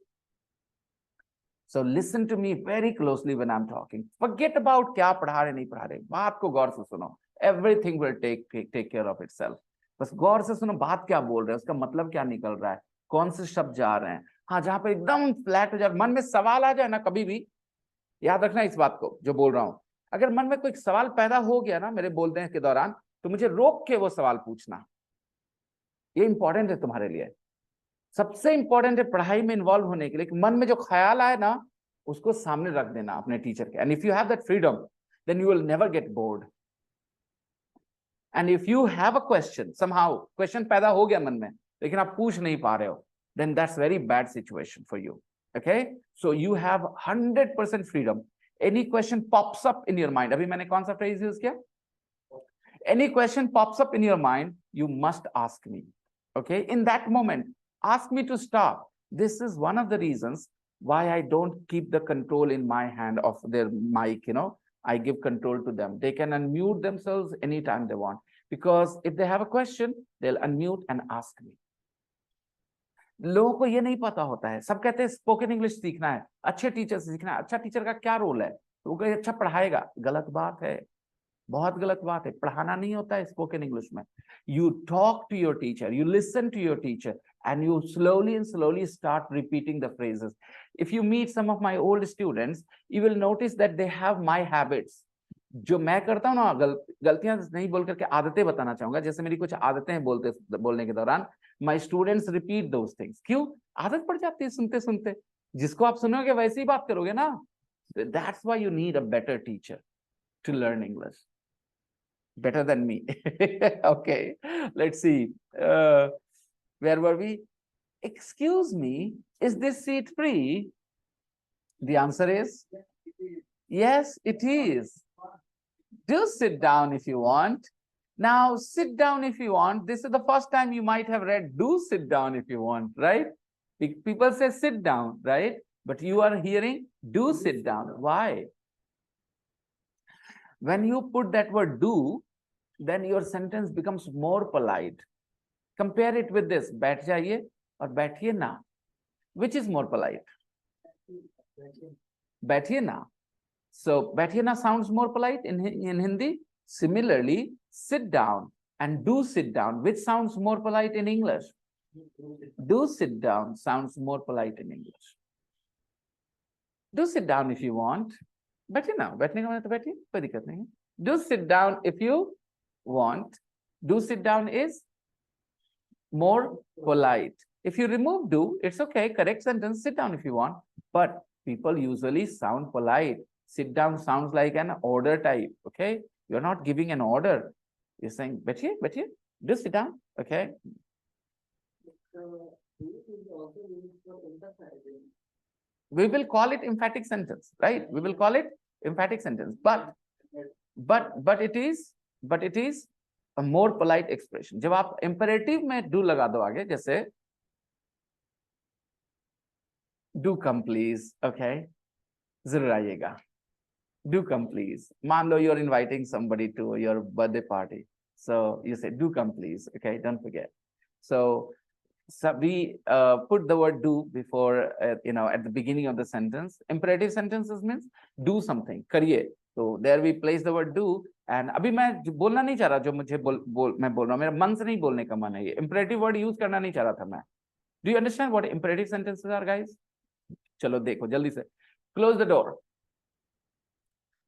So listen to me very closely when I'm talking. Forget about क्या पढ़ा रहे नहीं पढ़ा रहे, बात को गौर से सुनो. Everything will take care of itself. बस गौर से सुनो बात क्या बोल रहे हैं, उसका मतलब क्या निकल रहा है, कौन से शब्द जा रहे हैं। हाँ, जहां पर एकदम फ्लैट हो जाए, मन में सवाल आ जाए ना, कभी भी याद रखना इस बात को जो बोल रहा हूं। अगर मन में कोई सवाल पैदा हो गया ना मेरे बोलने के दौरान, तो मुझे रोक के वो सवाल पूछना, ये इंपॉर्टेंट है तुम्हारे लिए। सबसे इंपॉर्टेंट है पढ़ाई में इन्वॉल्व होने के लिए कि मन में जो ख्याल आए ना, उसको सामने रख देना अपने टीचर के। And if you have that freedom, then you will never get bored. And if you have a question, somehow question पैदा हो गया मन में, लेकिन आप पूछ नहीं पा रहे हो, then that's very bad situation for you. Okay, so you have 100% freedom. Any question pops up in your mind. अभी मैंने कौन सा phrase use किया? Any question pops up in your mind, you must ask me. Okay, in that moment, ask me to stop. This is one of the reasons why I don't keep the control in my hand of their mic. You know, I give control to them. They can unmute themselves anytime they want, because if they have a question, they'll unmute and ask me. लोगों को ये नहीं पता होता है, सब कहते हैं स्पोकन इंग्लिश सीखना है, अच्छे टीचर से सीखना है। अच्छा टीचर का क्या रोल है? तो वो अच्छा पढ़ाएगा। गलत बात है, बहुत गलत बात है। पढ़ाना नहीं होता है स्पोकन इंग्लिश में। You talk to your teacher, you listen to your teacher, and you slowly and slowly start repeating the phrases. If you meet some of my old students, you will notice that they have my habits. जो मैं करता हूँ ना, गलतियां नहीं बोल करके आदतें बताना चाहूंगा। जैसे मेरी कुछ आदतें हैं बोलने के दौरान, my students repeat those things. क्यों? आदत पड़ जाती है सुनते सुनते। जिसको आप सुनोगे वैसे ही बात करोगे ना। That's why you need a better teacher to learn English, better than me. Okay, let's see. Where were we? Excuse me, is this seat free? The answer is yes, it is. Do sit down if you want. Now sit down if you want. This is the first time you might have read do sit down if you want, right? People say sit down, right? But you are hearing do sit down. Why? When you put that word do, then your sentence becomes more polite. Compare it with this, बैठ जाइए और बैठिए ना. Which is more polite? बैठिए ना. So बैठिए ना sounds more polite in Hindi. Similarly, sit down and do sit down, which sounds more polite in English. Do sit down sounds more polite in English. Do sit down if you want. बैठिए ना, बैठने का मतलब तो बैठिए, कोई दिक्कत नहीं है. Do sit down if you want. Do sit down is more polite. If you remove do, it's okay. Correct sentence, sit down if you want. But people usually sound polite. Sit down sounds like an order type. Okay. You're not giving an order. You're saying, बैठिए, बैठिए, do sit down. Okay. We will call it emphatic sentence, right? We will call it emphatic sentence. But it is a more polite expression. जब आप imperative में do लगा दो आगे, जैसे do come please, okay? जरूर आइएगा. Do come please. मान लो you're inviting somebody to your birthday party. So you say do come please, okay? Don't forget. So we put the word do before, at the beginning of the sentence. Imperative sentences means do something, करिए. So there we place the word do. And अभी मैं बोलना नहीं चाह रहा, जो मुझे मैं बोल रहा हूँ, मेरा मन से नहीं बोलने का मन है. ये imperative word use करना नहीं चाह रहा था मैं. Do you understand what imperative sentences are, guys? चलो देखो जल्दी से. Close the door.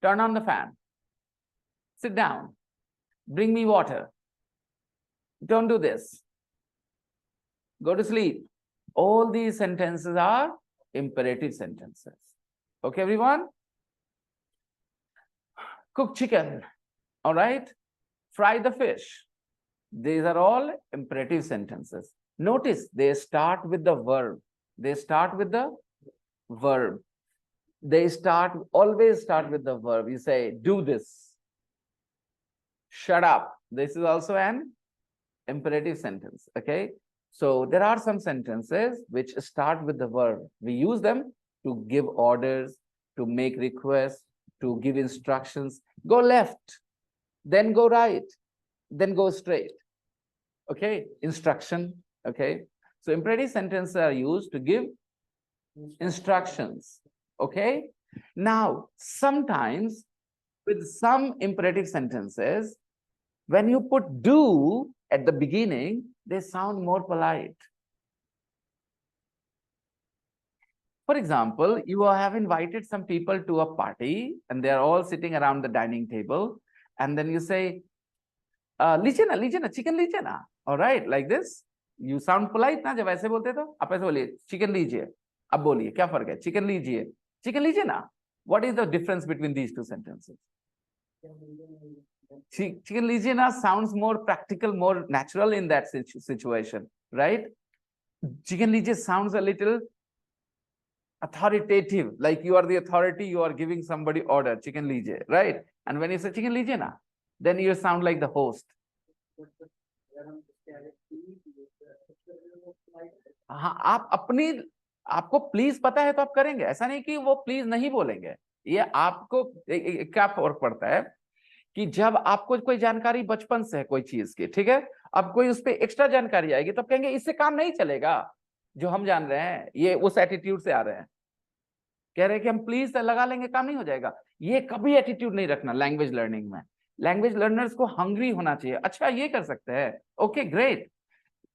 Turn on the fan. Sit down. Bring me water. Don't do this. Go to sleep. All these sentences are imperative sentences. Okay, everyone? Cook chicken. All right. Fry the fish. These are all imperative sentences. Notice they start with the verb. They start with the verb. They always start with the verb. You say, do this. Shut up. This is also an imperative sentence. Okay. So there are some sentences which start with the verb. We use them to give orders, to make requests, to give instructions. Go left, then go right, then go straight. Okay, instruction. Okay, so imperative sentences are used to give instructions. Okay, now sometimes with some imperative sentences, when you put do at the beginning, they sound more polite. For example, you have invited some people to a party and they are all sitting around the dining table. And then you say, लीजिए ना, chicken लीजिए ना. All right, like this. You sound polite ना, जब ऐसे बोलते तो आप ऐसे बोलिए, chicken लीजिए. अब बोलिए, क्या फर्क है? Chicken लीजिए ना. What is the difference between these two sentences? Chicken लीजिए ना sounds more practical, more natural in that situation, right? Chicken लीजिए sounds a little authoritative, like you are the authority, you are giving somebody order, chicken लीजिए, right? And when you say chicken लीजिए ना, then you sound like the host. हाँ, आपको please पता है तो आप करेंगे. ऐसा नहीं कि वो प्लीज नहीं बोलेंगे. ये आपको क्या फर्क पड़ता है कि जब आपको कोई जानकारी बचपन से है कोई चीज की, ठीक है, अब कोई उस पर एक्स्ट्रा जानकारी आएगी तो आप कहेंगे इससे काम नहीं चलेगा. जो हम जान रहे हैं ये उस एटीट्यूड से आ रहे हैं, कह रहे हैं कि हम प्लीज लगा लेंगे काम नहीं हो जाएगा. ये कभी एटीट्यूड नहीं रखना लैंग्वेज लर्निंग में. लैंग्वेज लर्नर्स को हंग्री होना चाहिए. अच्छा ये कर सकते हैं, ओके ग्रेट.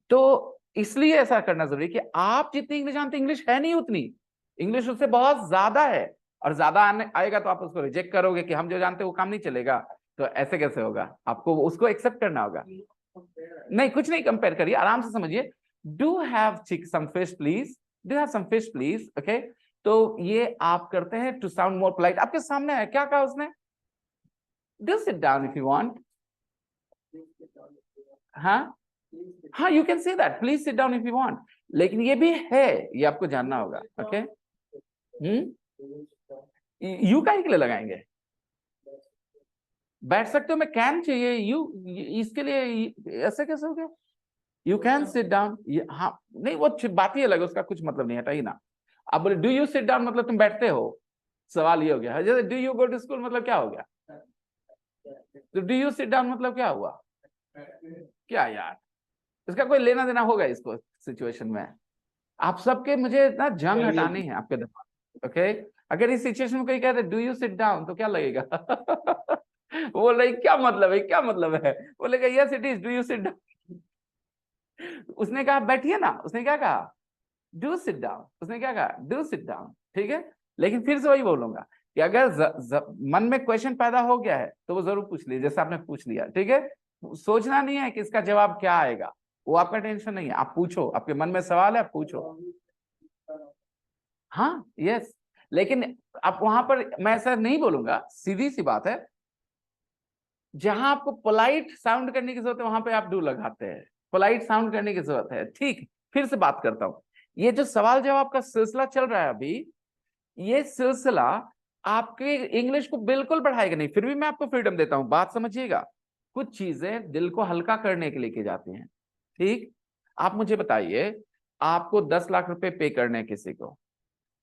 तो इसलिए ऐसा करना जरूरी कि आप जितनी इंग्लिश जानते, इंग्लिश है नहीं उतनी, इंग्लिश उससे बहुत ज्यादा है. और ज्यादा आएगा तो आप उसको रिजेक्ट करोगे कि हम जो जानते हैं वो काम नहीं चलेगा. तो ऐसे कैसे होगा? आपको उसको एक्सेप्ट करना होगा. नहीं, कुछ नहीं कंपेयर करिए, आराम से समझिए. Do have some fish please. Do have some fish please. Okay, तो ये आप करते हैं टू साउंड मोर पोलाइट. आपके सामने है, क्या कहा उसने? Do sit down if you want. हाँ, you can say that, please sit down if you want. लेकिन ये भी है, ये आपको जानना होगा. ओके, यू काहे के लिए लगाएंगे? बैठ सकते हो, मैं कैन चाहिए. यू इसके लिए ऐसे कैसे हो गया? You can sit down. हाँ नहीं, वो बात ही अलग है, उसका कुछ मतलब नहीं, हटाइए ना. आप बोले डू यू सिट डाउन मतलब तुम बैठते हो. सवाल ये हो गया. जैसे do you go to school मतलब क्या हो गया? तो डू यू सिट डाउन मतलब क्या हुआ? क्या यार, इसका कोई लेना देना होगा इसको सिचुएशन में? आप सबके मुझे ना जंग हटानी है आपके दिमाग. ओके अगर इस सिचुएशन में कोई कहते डू यू सिट डाउन तो क्या लगेगा? वो बोल रही क्या मतलब है, क्या मतलब है? बोलेगा yes it is, do you sit down. उसने कहा बैठिए ना, उसने क्या कहा? Do sit down. उसने क्या कहा? Do sit down. ठीक है, लेकिन फिर से वही बोलूंगा कि अगर मन में क्वेश्चन पैदा हो गया है तो वो जरूर पूछ लीजिए, जैसे आपने पूछ लिया। ठीक है, सोचना नहीं है कि इसका जवाब क्या आएगा, वो आपका टेंशन नहीं है। आप पूछो, आपके मन में सवाल है, आप पूछो। हाँ यस, लेकिन आप वहां पर, मैं ऐसा नहीं बोलूंगा, सीधी सी बात है, जहां आपको पोलाइट साउंड करने की जरूरत है वहां पे आप डू लगाते हैं, पोलाइट साउंड करने की जरूरत है। ठीक, फिर से बात करता हूं, ये जो सवाल जवाब का सिलसिला चल रहा है अभी, ये सिलसिला आपके इंग्लिश को बिल्कुल बढ़ाएगा नहीं। फिर भी मैं आपको फ्रीडम देता हूं, बात समझिएगा। कुछ चीजें दिल को हल्का करने के लिए की जाती हैं। ठीक, आप मुझे बताइए, आपको 10 लाख रुपए पे करने हैं किसी को,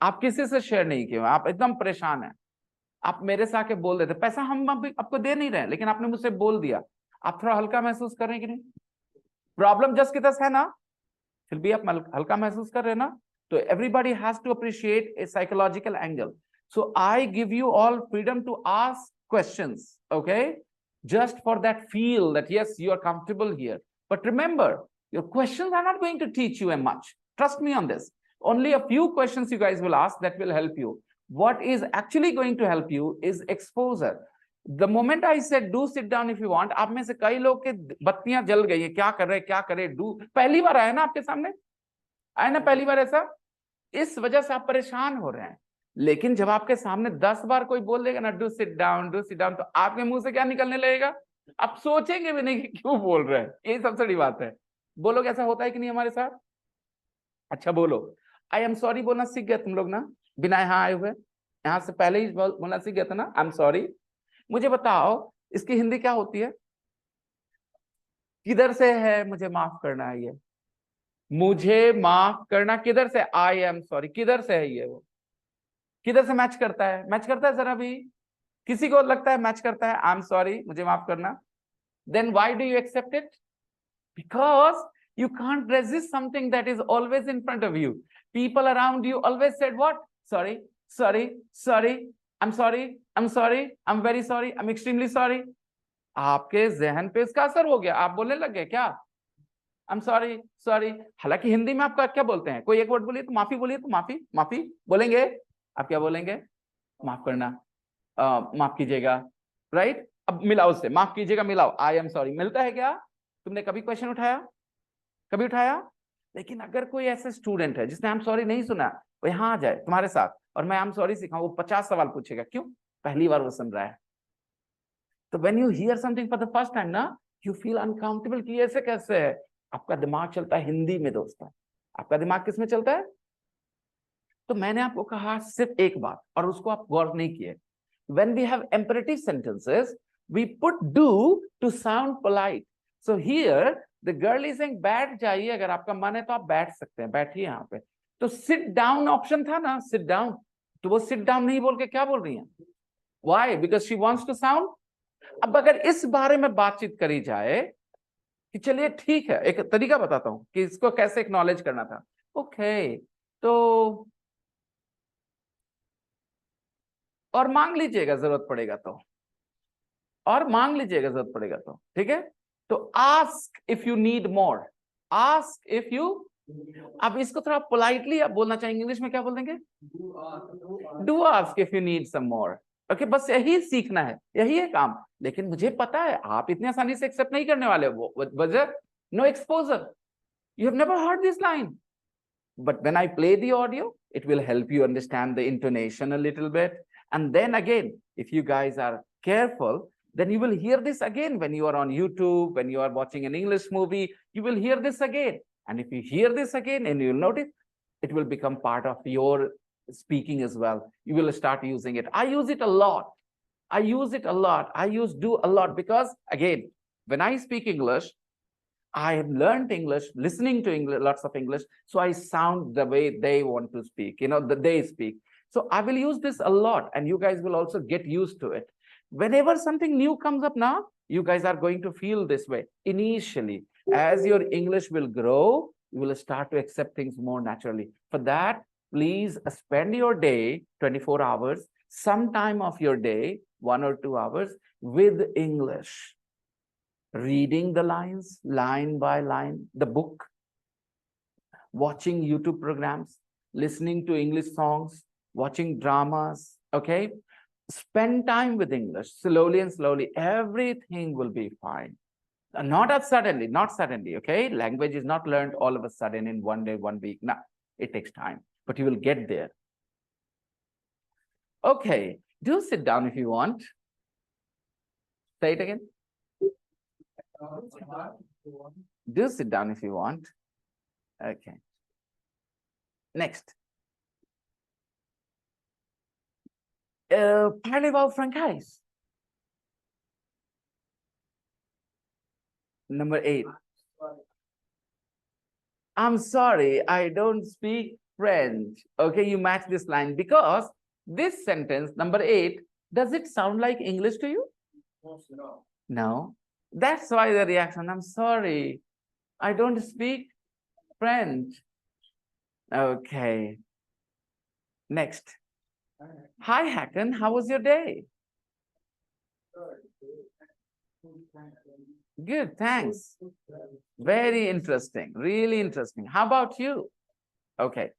आप किसी से शेयर नहीं किए, आप एकदम परेशान हैं, आप मेरे से आके बोल देते पैसा हम अभी आपको दे नहीं रहे, लेकिन आपने मुझसे बोल दिया, आप थोड़ा हल्का महसूस कर रहे हैं कि नहीं? प्रॉब्लम जस्ट की तस है ना, फिर भी आप हल्का महसूस कर रहे हैं ना? तो everybody has to appreciate a psychological angle. So I give you all freedom to ask questions, okay, just for that feel that yes you are comfortable here, but remember your questions are not going to teach you much, trust me on this. Only a few questions you guys will ask that will help you. What is actually going to help you is exposure. The moment I said do sit down if you want, आप में से कई लोग के बत्तियां जल गई है, क्या कर रहे, क्या करे, डू पहली बार आया ना आपके सामने, आया ना पहली बार ऐसा, इस वजह से आप परेशान हो रहे हैं। लेकिन जब आपके सामने 10 बार कोई बोल देगा ना do sit down, do sit down, तो आपके मुंह से क्या निकलने लगेगा? आप सोचेंगे भी नहीं कि क्यों बोल रहे हैं। यही सबसे बड़ी बात है। बोलोगे ऐसा होता है कि नहीं हमारे साथ? अच्छा बोलो, आई एम सॉरी बोलना सीख गए तुम लोग ना, बिना यहाँ आए हुए, यहाँ से पहले ही बोलना सीख गए थे ना, आई एम सॉरी। मुझे बताओ इसकी हिंदी क्या होती है? किधर से है मुझे माफ करना है, ये मुझे माफ करना किधर से? आई एम सॉरी, किधर से है ये? वो किधर से मैच करता है? मैच करता है जरा भी? किसी को लगता है मैच करता है आई एम सॉरी, मुझे माफ करना? Then why do you accept it? Because you can't resist something that is always in front of you. People around you always said what? Sorry, sorry, sorry, I'm sorry, I'm sorry, I'm very sorry, I'm extremely sorry. आपके जहन पे इसका असर हो गया, आप बोलने लग गए क्या? I'm sorry, sorry। हालांकि हिंदी में आपका क्या बोलते हैं, कोई एक वर्ड बोलिए तो माफी, बोलिए तो माफी, माफी बोलेंगे आप, क्या बोलेंगे? माफ करना, माफ कीजिएगा, राइट? अब मिलाओ उससे, माफ कीजिएगा मिलाओ, आई एम सॉरी, मिलता है क्या? तुमने कभी क्वेश्चन उठाया? कभी उठाया? लेकिन अगर कोई ऐसा स्टूडेंट है जिसने आई एम सॉरी नहीं सुना, वो यहाँ आ जाए तुम्हारे साथ और मैं आई एम सॉरी सिखाऊं, वो 50 सवाल पूछेगा। क्यों? पहली बार वो सुन रहा है। तो when you here something for the first time ना, यू फील अनकंफर्टेबल कि ऐसे कैसे है। आपका दिमाग चलता है हिंदी में दोस्तों, आपका दिमाग किस में चलता है? तो मैंने आपको कहा सिर्फ एक बात, और उसको आप गौर नहीं किए। When we have imperative sentences, we put do to sound polite. So here the girl is saying बैठ जाइए, अगर आपका मन है तो आप बैठ सकते हैं, बैठिए यहाँ पे। तो sit down ऑप्शन था ना, sit down, तो वो sit down नहीं बोल के क्या बोल रही हैं? Why? Because she wants to sound। अब अगर इस बारे में बातचीत करी जाए कि चलिए ठीक है, एक तरीका बताता हूं कि इसको कैसे एक्नॉलेज करना था। ओके, तो और मांग लीजिएगा जरूरत पड़ेगा तो, और मांग लीजिएगा जरूरत पड़ेगा तो, ठीक है? तो ask if you need more, ask if you. अब इसको थोड़ा पोलाइटली आप बोलना चाहेंगे, इंग्लिश में क्या बोल देंगे? Do ask if you need some more. Okay, बस यही सीखना है, यही है काम। लेकिन मुझे पता है आप इतनी आसानी से एक्सेप्ट नहीं करने वाले। वो वजह, no exposure, you have never heard this line, but when I play the audio, it will help you understand the intonation a little bit. And then again, if you guys are careful, then you will hear this again when you are on YouTube, when you are watching an English movie, you will hear this again. And if you hear this again and you'll notice, it will become part of your speaking as well. You will start using it. I use it a lot. I use it a lot. I use do a lot because again, when I speak English, I have learned English, listening to English, lots of English, so I sound the way they want to speak, you know, that they speak. So I will use this a lot, and you guys will also get used to it. Whenever something new comes up now, you guys are going to feel this way initially. As your English will grow, you will start to accept things more naturally. For that, please spend your day, 24 hours, some time of your day, 1 or 2 hours, with English. Reading the lines, line by line, the book, watching YouTube programs, listening to English songs, watching dramas, okay? Spend time with English, slowly and slowly, everything will be fine. Not suddenly, okay? Language is not learned all of a sudden in 1 day, 1 week. No, it takes time, but you will get there. Okay, do sit down if you want. Say it again. Do sit down if you want. Okay. Next. Parlez-vous français? Number 8. I'm sorry, I don't speak French. Okay, you match this line because this sentence, number 8, does it sound like English to you? No. No. That's why the reaction, I'm sorry, I don't speak French. Okay. Next. Hi, Hakan, how was your day? Good, thanks. Very interesting, really interesting. How about you? Okay.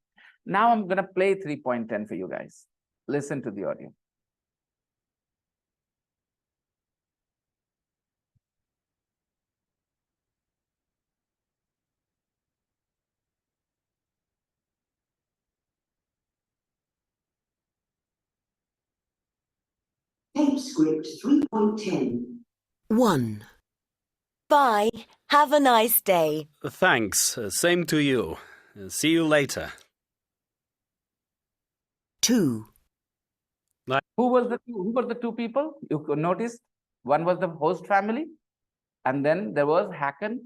Now I'm going to play 3.10 for you guys. Listen to the audio. Tape script 3.10. 1. Bye. Have a nice day. Thanks. Same to you. See you later. 2. Who were the two people? You could notice one was the host family, and then there was Hakan.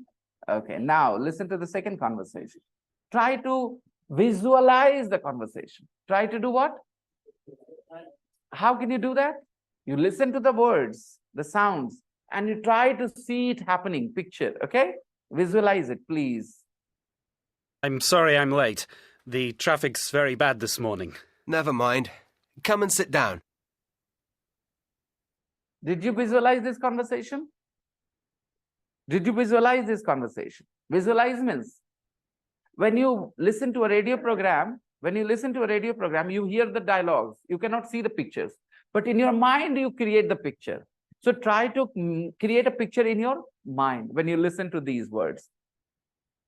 Okay, now listen to the second conversation. Try to visualize the conversation. Try to do what? How can you do that? You listen to the words, the sounds, and you try to see it happening, picture, okay? Visualize it, please. I'm sorry I'm late. The traffic's very bad this morning. Never mind. Come and sit down. Did you visualize this conversation? Did you visualize this conversation? Visualize means when you listen to a radio program, you hear the dialogues. You cannot see the pictures, but in your mind, you create the picture. So try to create a picture in your mind when you listen to these words.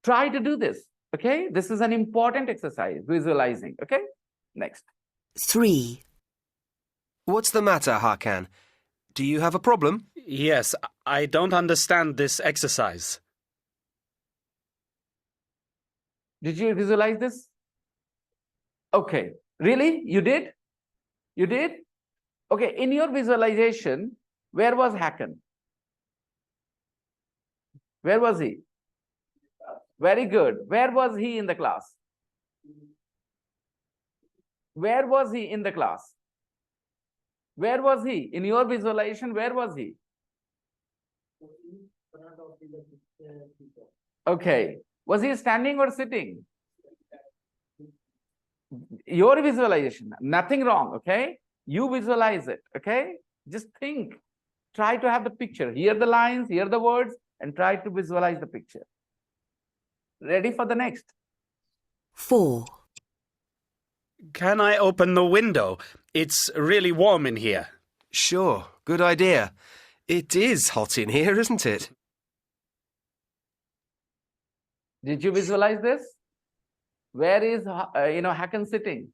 Try to do this, okay? This is an important exercise, visualizing, okay? Next. 3. What's the matter, Hakan? Do you have a problem? Yes, I don't understand this exercise. Did you visualize this? Okay, really? You did? You did? Okay, in your visualization, where was Hakan? Where was he? Very good. Where was he in the class? Where was he in the class? Where was he? In your visualization, where was he? Okay. Was he standing or sitting? Your visualization, nothing wrong, okay? You visualize it, okay? Just think. Try to have the picture. Hear the lines, hear the words, and try to visualize the picture. Ready for the next? 4. Can I open the window? It's really warm in here. Sure, good idea. It is hot in here, isn't it? Did you visualize this? Where is Hakan sitting?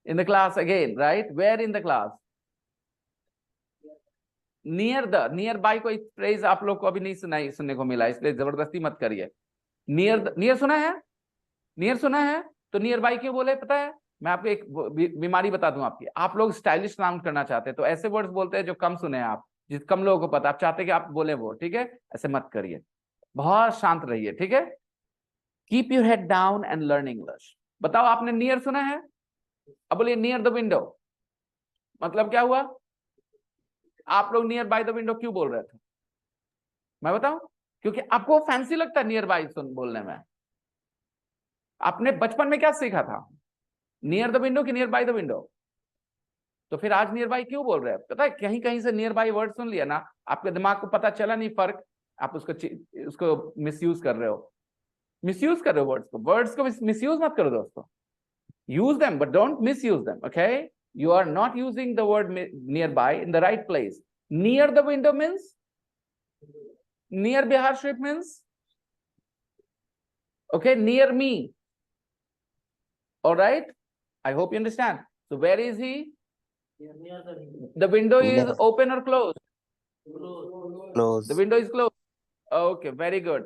In the class again, right? Where in the class? Nearby कोई phrase आप लोग को अभी नहीं सुनने को मिला, इसलिए जबरदस्ती मत करिए. Near सुना है? Near सुना है? तो नियर बाई क्यों बोले पता है? मैं आपको एक बीमारी बता दूं आपकी. आप लोग स्टाइलिश साउंड करना चाहते हैं तो ऐसे वर्ड्स बोलते हैं जो कम सुने हैं आप, जिस कम लोगों को पता. आप चाहते हैं कि आप बोले वो, ठीक है? ऐसे मत करिए. बहुत शांत रहिए, ठीक है? Keep your head down and learn English. बताओ, आपने नियर सुना है? अब बोलिए नियर द विंडो. मतलब क्या हुआ? आप लोग नियर बाय द विंडो क्यों बोल रहे थे? मैं बताऊं? क्योंकि आपको फैंसी लगता है नियर बाय सुन बोलने में. आपने बचपन में क्या सीखा था? नियर द विंडो कि नियर बाय द विंडो? तो फिर आज नियर बाय क्यों बोल रहे हैं? पता है कहीं कहीं से नियर बाय वर्ड सुन लिया ना, आपके दिमाग को पता चला नहीं फर्क, आप उसको मिसयूज कर रहे हो, मिसयूज कर रहे हो वर्ड्स को मिसयूज मत करो दोस्तों. Use them, but don't misuse them, okay? You are not using the word nearby in the right place. Near the window means? Near Bihar Sharif means? Okay, near me. All right? I hope you understand. So where is he? near the window. The window is Near. open or closed? Close. The window is closed. Okay, very good.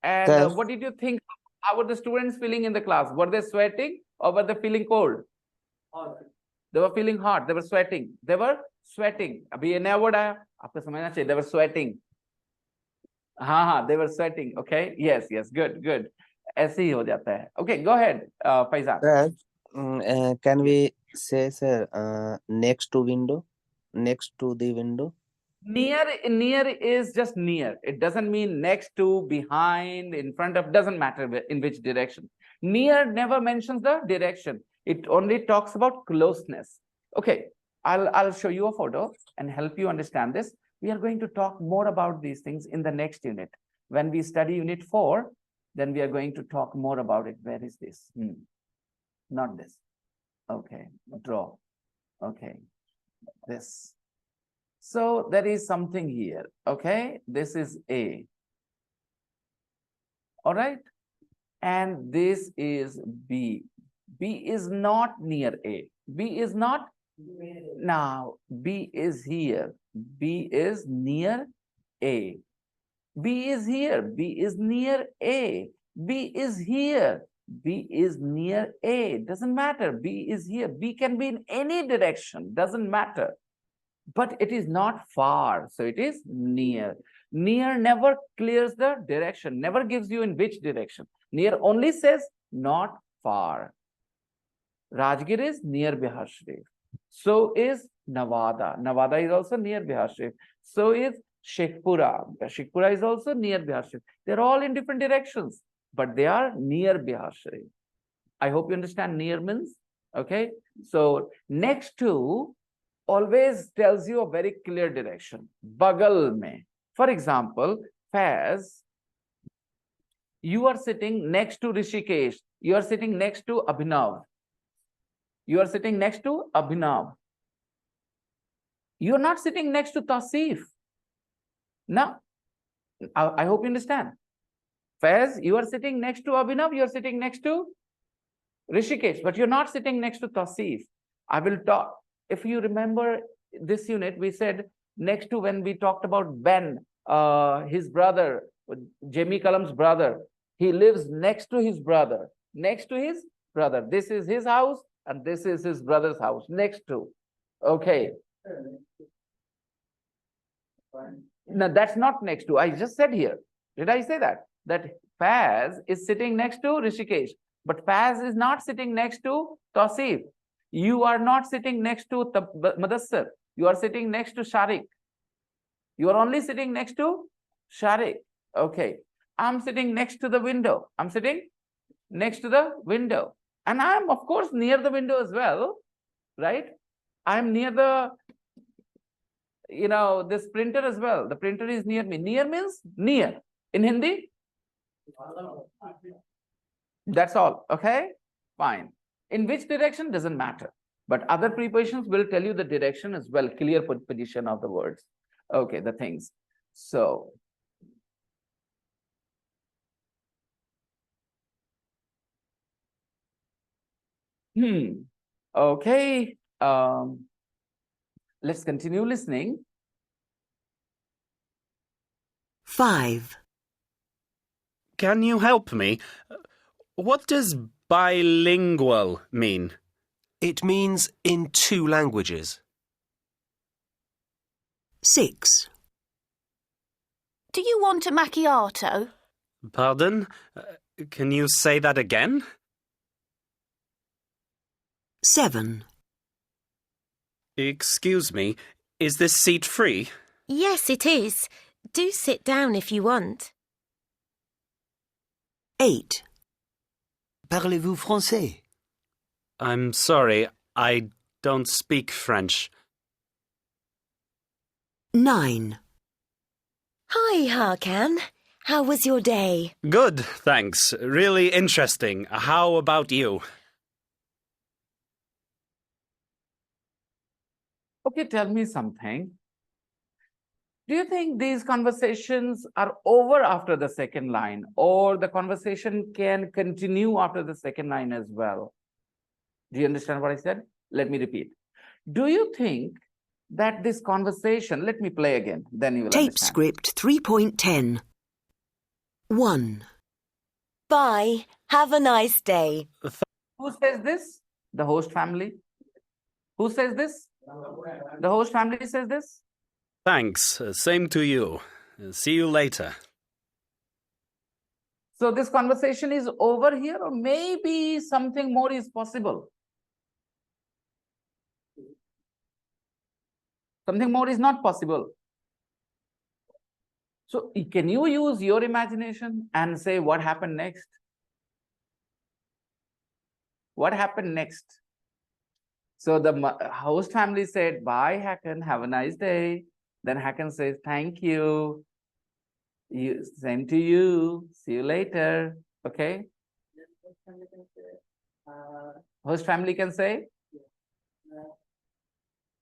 And Sir. what did you think? How were the students feeling in the class? Were they sweating or were they feeling cold? Hot. They were feeling hot. They were sweating. They were sweating. अभी ये नया word आया, आपको समझना चाहिए. They were sweating. हाँ, they were sweating. Okay. Yes. Good. ऐसे ही हो जाता है. Okay, go ahead, Faizan. Sir, can we say, sir, next to window? Next to the window? Near is just near. It doesn't mean next to, behind, in front of, doesn't matter in which direction. Near never mentions the direction. It only talks about closeness. Okay, I'll show you a photo and help you understand this. We are going to talk more about these things in the next unit. When we study unit 4, then we are going to talk more about it. Where is this? Not this. Okay, draw. Okay, this. So there is something here. Okay, this is A. All right, and this is B. B is not near A. B is not. Now B is here. B is near A. B is here. B is near A. B is here. B is near A. Doesn't matter. B is here. B can be in any direction. Doesn't matter. But it is not far. So it is near. Near never clears the direction. Never gives you in which direction. Near only says not far. Rajgir is near Bihar Sharif. So is Nawada. Nawada is also near Bihar Sharif. So is Sheikhpura. Sheikhpura is also near Bihar Sharif. They're all in different directions, but they are near Bihar Sharif. I hope you understand near means. Okay. So next to always tells you a very clear direction. Bagal mein. For example, Faiz, you are sitting next to Rishikesh. You are sitting next to Abhinav. You are sitting next to Abhinav. You are not sitting next to Tasif. No. I hope you understand. Faiz, you are sitting next to Abhinav. You are sitting next to Rishikesh, but you're not sitting next to Tasif. I will talk. If you remember this unit, we said next to when we talked about Ben, his brother, Jamie Kalam's brother, he lives next to his brother. Next to his brother. This is his house and this is his brother's house. Next to. Okay. No, that's not next to. I just said here. Did I say that? That Faz is sitting next to Rishikesh, but Faz is not sitting next to Tasif. You are not sitting next to Madassar. You are sitting next to Sharik. You are only sitting next to Sharik. Okay. I'm sitting next to the window. I'm sitting next to the window. And I'm, of course, near the window as well, right? I'm near the, this printer as well. The printer is near me. Near means near. In Hindi? That's all. Okay? Fine. In which direction doesn't matter. But other prepositions will tell you the direction as well, clear position of the words. Okay, the things. So, okay. Let's continue listening. 5. Can you help me? What does bilingual mean? It means in 2 languages. 6. Do you want a macchiato? Pardon? Can you say that again? 7. Excuse me, is this seat free? Yes, it is. Do sit down if you want. 8. Parlez-vous français? I'm sorry, I don't speak French. 9. Hi, Hakan. How was your day? Good, thanks. Really interesting. How about you? Okay, tell me something. Do you think these conversations are over after the second line, or the conversation can continue after the second line as well? Do you understand what I said? Let me repeat. Do you think that this conversation, let me play again, then you will Tape understand. script 3.10. 1. Bye. Have a nice day. Who says this? The host family. Who says this? The host family says this. Thanks. Same to you. See you later. So this conversation is over here, or maybe something more is possible. Something more is not possible. So can you use your imagination and say what happened next? What happened next? So the host family said, bye, Hakan, have a nice day. Then Hakan says, thank you. Same to you. See you later. Okay. Host family can say,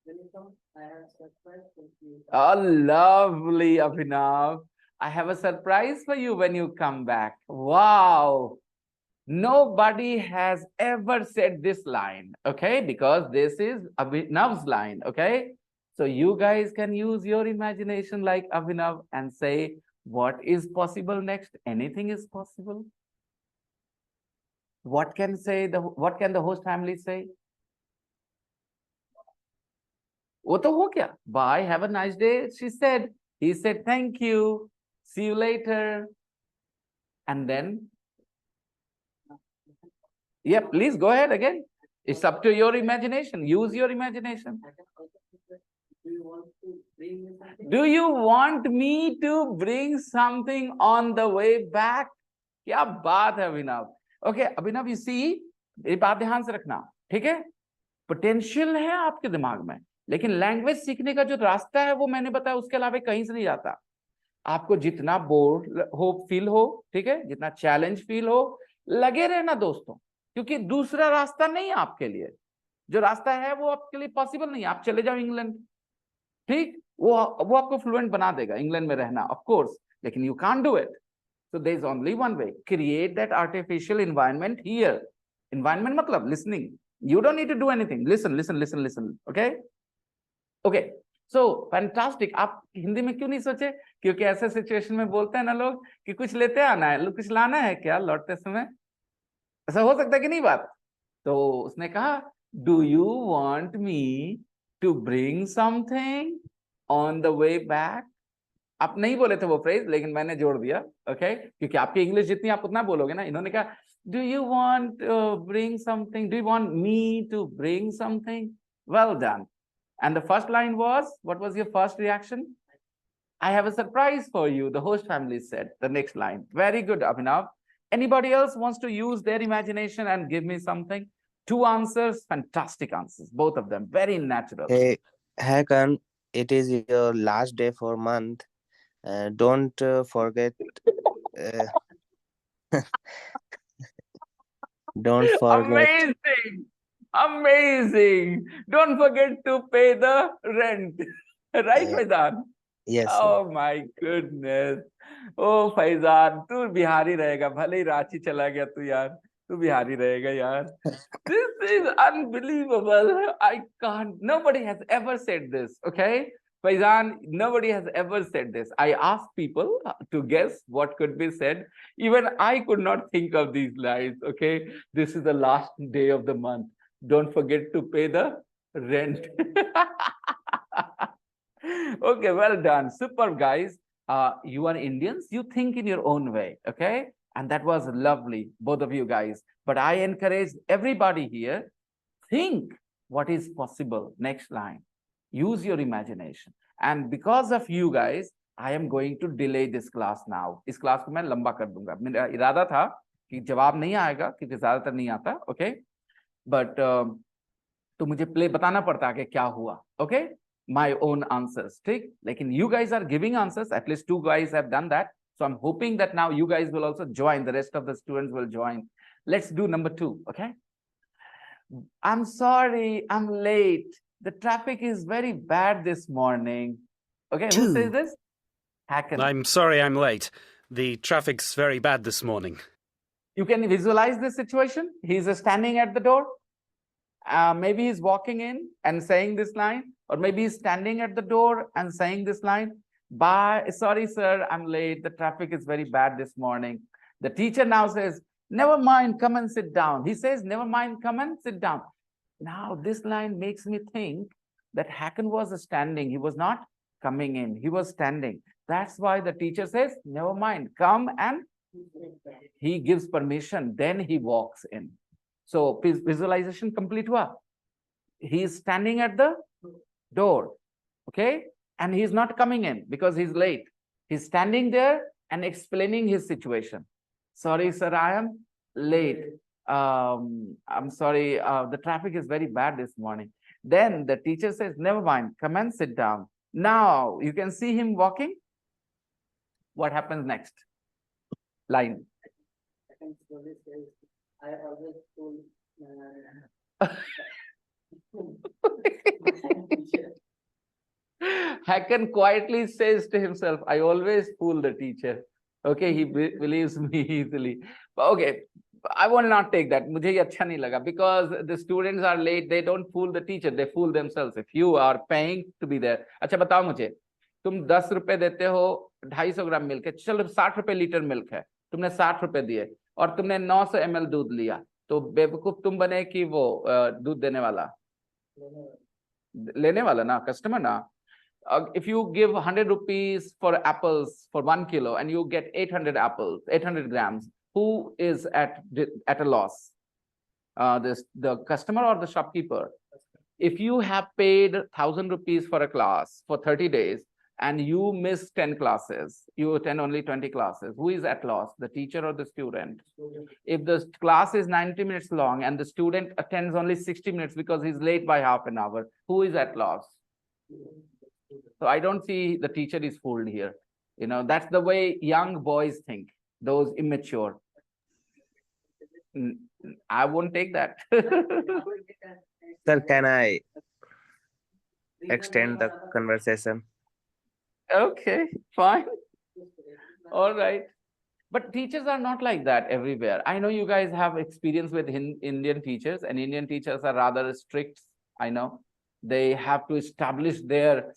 When you come, I have a surprise for you. oh, lovely, Abhinav. I have a surprise for you when you come back. Wow. Nobody has ever said this line, okay? Because this is Abhinav's line, okay? So you guys can use your imagination like Abhinav and say, what is possible next? Anything is possible. What can the host family say? वो तो हो गया. Bye, have a nice day, she said. He said, thank you. See you later. And then, yeah, please go ahead again. It's up to your imagination. Use your imagination. Do you want to bring me something? Do you want me to bring something on the way back? क्या बात है अभिनव? Okay, Abhinav, you see, ये बात ध्यान से रखना, ठीक है? पोटेंशियल है आपके दिमाग में, लेकिन लैंग्वेज सीखने का जो रास्ता है वो मैंने बताया, उसके अलावा कहीं से नहीं जाता. आपको जितना बोर हो फील हो, ठीक है, जितना चैलेंज फील हो, लगे रहना दोस्तों, क्योंकि दूसरा रास्ता नहीं है आपके लिए. जो रास्ता है वो आपके लिए पॉसिबल नहीं है. आप चले जाओ इंग्लैंड, ठीक, वो आपको फ्लुएंट बना देगा इंग्लैंड में रहना, ऑफ कोर्स, लेकिन you can't do it. So there is only one way. Create that artificial environment here. Environment matlab listening. You don't need to do anything. Listen, listen, listen, listen. Okay? Okay. So fantastic. आप हिंदी में क्यों नहीं सोचे? क्योंकि ऐसे situation में बोलते हैं ना लोग कि कुछ लेते आना है, कुछ लाना है क्या लौटते समय? ऐसा हो सकता है कि नहीं बात? तो उसने कहा, Do you want me to bring something on the way back? आप नहीं बोले थे वो फ्रेज, लेकिन मैंने जोड़ दिया, ओके? क्योंकि आपकी इंग्लिश जितनी आप उतना बोलोगे ना. इन्होंने कहा, do you want bring something, do you want me to bring something? Well done. And the first line was, what was your first reaction? I have a surprise for you, the host family said. The next line. Very good, Abhinav. Anybody else wants to use their imagination and give me something? 2 answers, fantastic answers, both of them, very natural. Hey, Hakan, it is your last day for month. Don't forget. Don't forget. Amazing, amazing. Don't forget to pay the rent. Right, Faizan? Yes, sir. Oh my goodness. Oh, Faizan, तू बिहारी रहेगा, भले ही रांची चला गया तू यार, तू बिहारी रहेगा यार. This is unbelievable. I can't. Nobody has ever said this. Okay, Faizan, nobody has ever said this. I asked people to guess what could be said. Even I could not think of these lines. Okay, this is the last day of the month. Don't forget to pay the rent. Okay, well done. Superb, guys. You are Indians. You think in your own way. Okay, and that was lovely, both of you guys. But I encourage everybody here, think what is possible. Next line. Use your imagination. And because of you guys, I am going to delay this class now. इस class को मैं लंबा कर दूंगा. मेरा इरादा था कि जवाब नहीं आएगा, क्योंकि ज्यादातर नहीं आता. Okay. but तो मुझे प्ले बताना पड़ता है कि क्या हुआ. Okay, my own answers. ठीक, लेकिन you guys are giving answers. At least 2 guys have done that. So I'm hoping that now you guys will also join. The rest of the students will join. Let's do number 2. Okay. I'm sorry, I'm late. The traffic is very bad this morning. Okay, who says 2. this? Hacken. I'm sorry I'm late. The traffic's very bad this morning. You can visualize this situation. He's standing at the door. Maybe he's walking in and saying this line, or maybe he's standing at the door and saying this line. Bye, sorry, sir, I'm late. The traffic is very bad this morning. The teacher now says, never mind, come and sit down. He says, never mind, come and sit down. Now, this line makes me think that Hacken was standing. He was not coming in. He was standing. That's why the teacher says, never mind, come, and he gives permission. Then he walks in. So visualization complete hua. He is standing at the door, okay? And he's not coming in because he's late. He's standing there and explaining his situation. Sorry, sir, I am late. I'm sorry, the traffic is very bad this morning. Then the teacher says, never mind, come and sit down. Now you can see him walking. What happens next? Line. I always told Hacken quietly says to himself, I always fool the teacher. Okay, he believes me easily. But okay, I will not take that. मुझे ये अच्छा नहीं लगा, because the students are late. They don't fool the teacher. They fool themselves. If you are paying to be there. अच्छा बताओ मुझे, तुम 10 रुपए देते हो 250 ग्राम मिल्क है, चलो 60 रुपए लीटर मिल्क है, तुमने 60 रुपए दिए और तुमने 900 ml दूध लिया, तो बेवकूफ तुम बने कि वो दूध देने वाला, लेने वाला ना, कस्टमर ना. If you give 100 rupees for apples for 1 kilo and you get 800 apples, 800 grams, who is at a loss? The customer or the shopkeeper? If you have paid 1,000 rupees for a class for 30 days and you miss 10 classes, you attend only 20 classes, who is at loss, the teacher or the student? If the class is 90 minutes long and the student attends only 60 minutes because he's late by half an hour, who is at loss? So I don't see the teacher is fooled here. You know, that's the way young boys think, those immature. I won't take that. Sir, can I extend the conversation? Okay, fine. All right. But teachers are not like that everywhere. I know you guys have experience with Indian teachers, and Indian teachers are rather strict. I know they have to establish their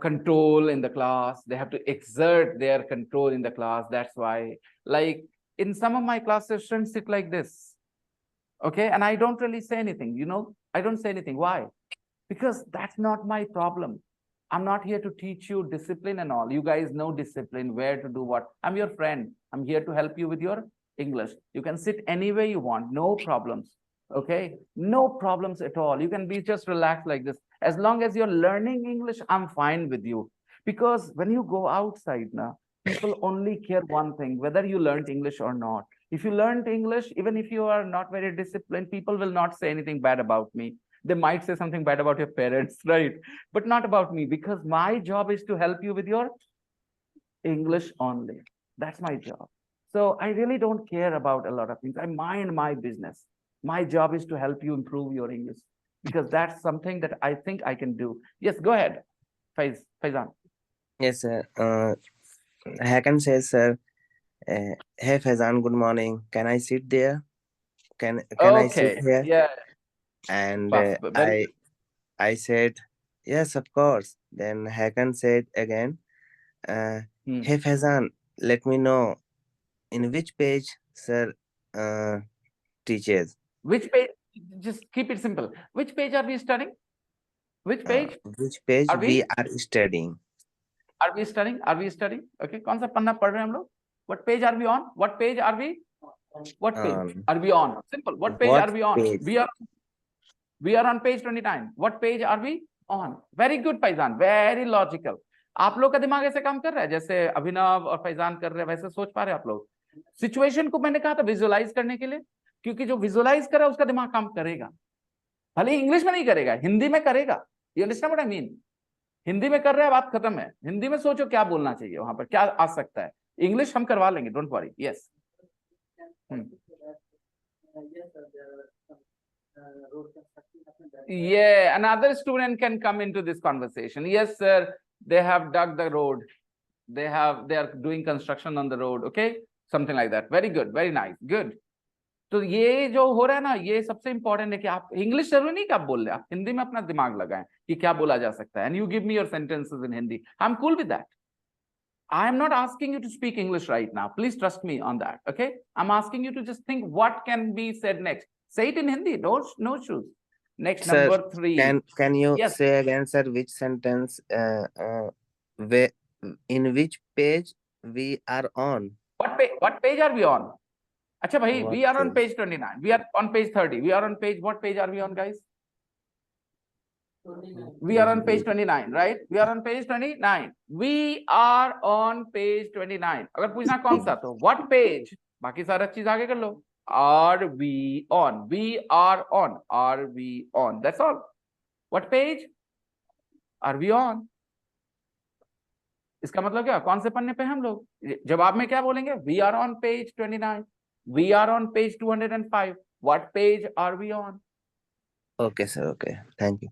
control in the class. They have to exert their control in the class. That's why, like in some of my classes, students sit like this. Okay, and I don't really say anything. I don't say anything. Why? Because that's not my problem. I'm not here to teach you discipline and all. You guys know discipline, where to do what. I'm your friend. I'm here to help you with your English. You can sit anywhere you want, no problems. Okay, no problems at all. You can be just relaxed like this. As long as you're learning English, I'm fine with you. Because when you go outside now, people only care one thing, whether you learned English or not. If you learned English, even if you are not very disciplined, people will not say anything bad about me. They might say something bad about your parents, right? But not about me, because my job is to help you with your English only. That's my job. So I really don't care about a lot of things. I mind my business. My job is to help you improve your English, because that's something that I think I can do. Yes, go ahead, Faizan. Yes, sir. Hakan says, sir, hey Faizan, good morning. Can I sit there? Can I sit Okay, here? yeah, And very I said, yes, of course. Then Hakan said again, hey Faizan, let me know in which page, sir, teaches. Which page? Just keep it simple. Which page are we studying? Which page Which page are we we? are studying? Are we studying? Are we studying? Okay, कौन सा पन्ना पढ़ रहे हैं हम लोग? What page are we on? What page are we? What page are we on? Simple. What page What are we on? page? We are on page 29. What page are we on? Very good, Faizan. Very logical. आप लोग का दिमाग ऐसे काम कर रहा है जैसे अभिनव और फैजान कर रहे हैं, वैसे सोच पा रहे हैं आप लोग? सिचुएशन को मैंने कहा था विजुअलाइज करने के लिए क्योंकि जो विजुअलाइज करा उसका दिमाग काम करेगा, भले इंग्लिश में नहीं करेगा, हिंदी में करेगा। You understand what I mean? Hindi में कर रहे हैं, बात खत्म है। हिंदी में सोचो क्या बोलना चाहिए, वहां पर क्या आ सकता है। इंग्लिश हम करवा लेंगे, don't worry. Yes. Yes, sir, there are some road construction happened that Yeah, another student can come into this conversation. Yes, sir, they have dug the road. They are doing construction on the road. Okay, something like that. Very good, very nice, good. तो ये जो हो रहा है ना, ये सबसे important है कि आप इंग्लिश जरूरी नहीं कि आप बोल रहे, आप हिंदी में अपना दिमाग लगाएं कि क्या बोला जा सकता है। And you give me your sentences in Hindi, I am cool with that. I am not asking you to speak English right now. Please trust me on that. Okay, I'm asking you to just think what can be said next. Say it in Hindi. No issues. Next, Sir, number 3. Can you Yes. say again, sir, which sentence where in which page we are on? What page are we on? Acha bhai, What we are on page? page 29. We are on page 30. We are on page, what page are we on, guys? 29. We are on page 29, right? We are on page 29. We are on page 29. अगर पूछना कौन सा, तो what page? बाकी सारा चीज आगे कर लो. Are we on? We are on. Are we on? That's all. What page are we on? इसका मतलब क्या, कौन से पन्ने पे हम लोग? जवाब में क्या बोलेंगे? We are on page 29. We are on page 205. What page are we on? Okay, sir. Okay. Thank you.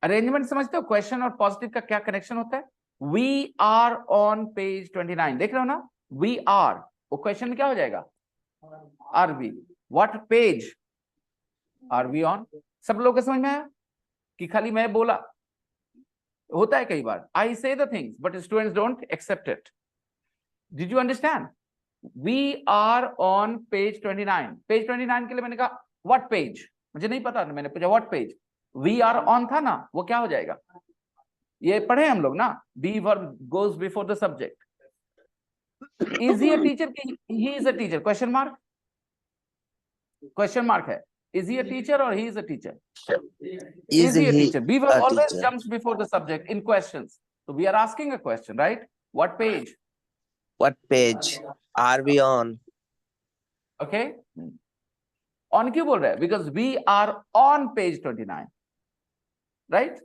Arrangement समझते हो? क्वेश्चन और पॉजिटिव का क्या कनेक्शन होता है? We are on page 29. देख रहे हो ना? वी आर, वो क्वेश्चन में क्या हो जाएगा? Are we. What page are we on? सब लोगों को समझ में आया कि खाली मैं बोला? होता है कई बार, I say the things but students don't accept it. Did you understand? We are on page 29. Page 29 के लिए मैंने कहा व्हाट पेज, मुझे नहीं पता, मैंने पूछा what page. We are on था ना, वो क्या हो जाएगा? ये पढ़े हम लोग ना, be verb goes before the subject. Is he a teacher की he is a teacher? Question mark. Question mark है. इज ही अ टीचर और he is a teacher? Is he a teacher? Bee verb always teacher? jumps before the subject in questions. So we are asking a question, right? What page? What page are we on? Okay. On क्यों बोल रहे हैं? Because we are on page 29. Right?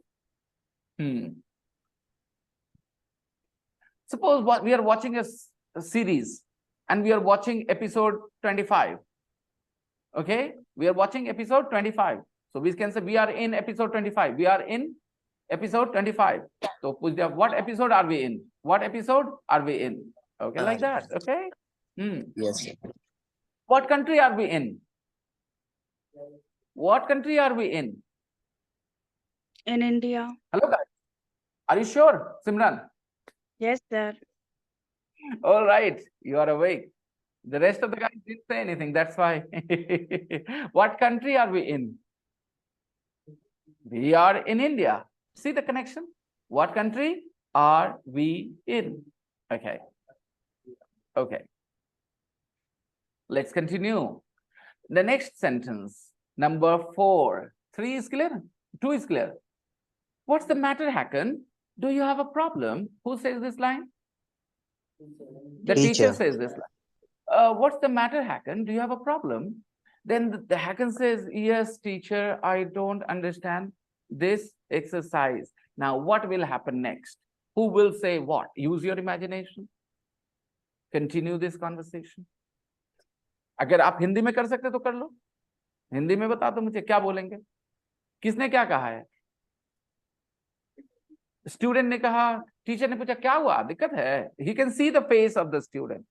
Suppose what we are watching a series and we are watching episode 25. Okay? We are watching episode 25. So we can say we are in episode 25. We are in episode 25. So what episode are we in? What episode are we in? Okay, like that. Okay. Yes, sir. What country are we in? What country are we in? In India. Hello, guys. Are you sure, Simran? Yes, sir. All right, you are awake. The rest of the guys didn't say anything. That's why. What country are we in? We are in India. See the connection? What country are we in? Okay. Okay. Let's continue. The next sentence, number 4. 3 is clear. 2 is clear. What's the matter, Hakan? Do you have a problem? Who says this line? The teacher says this line. What's the matter, Hakan? Do you have a problem? Then the Hakan says, yes, teacher, I don't understand this exercise. Now, what will happen next? Who will say what? Use your imagination. Continue this conversation. अगर आप हिंदी में कर सकते तो कर लो. हिंदी में बता दो मुझे, क्या बोलेंगे? किसने क्या कहा है? स्टूडेंट ने कहा, टीचर ने पूछा क्या हुआ, दिक्कत है? He can see the face of the student.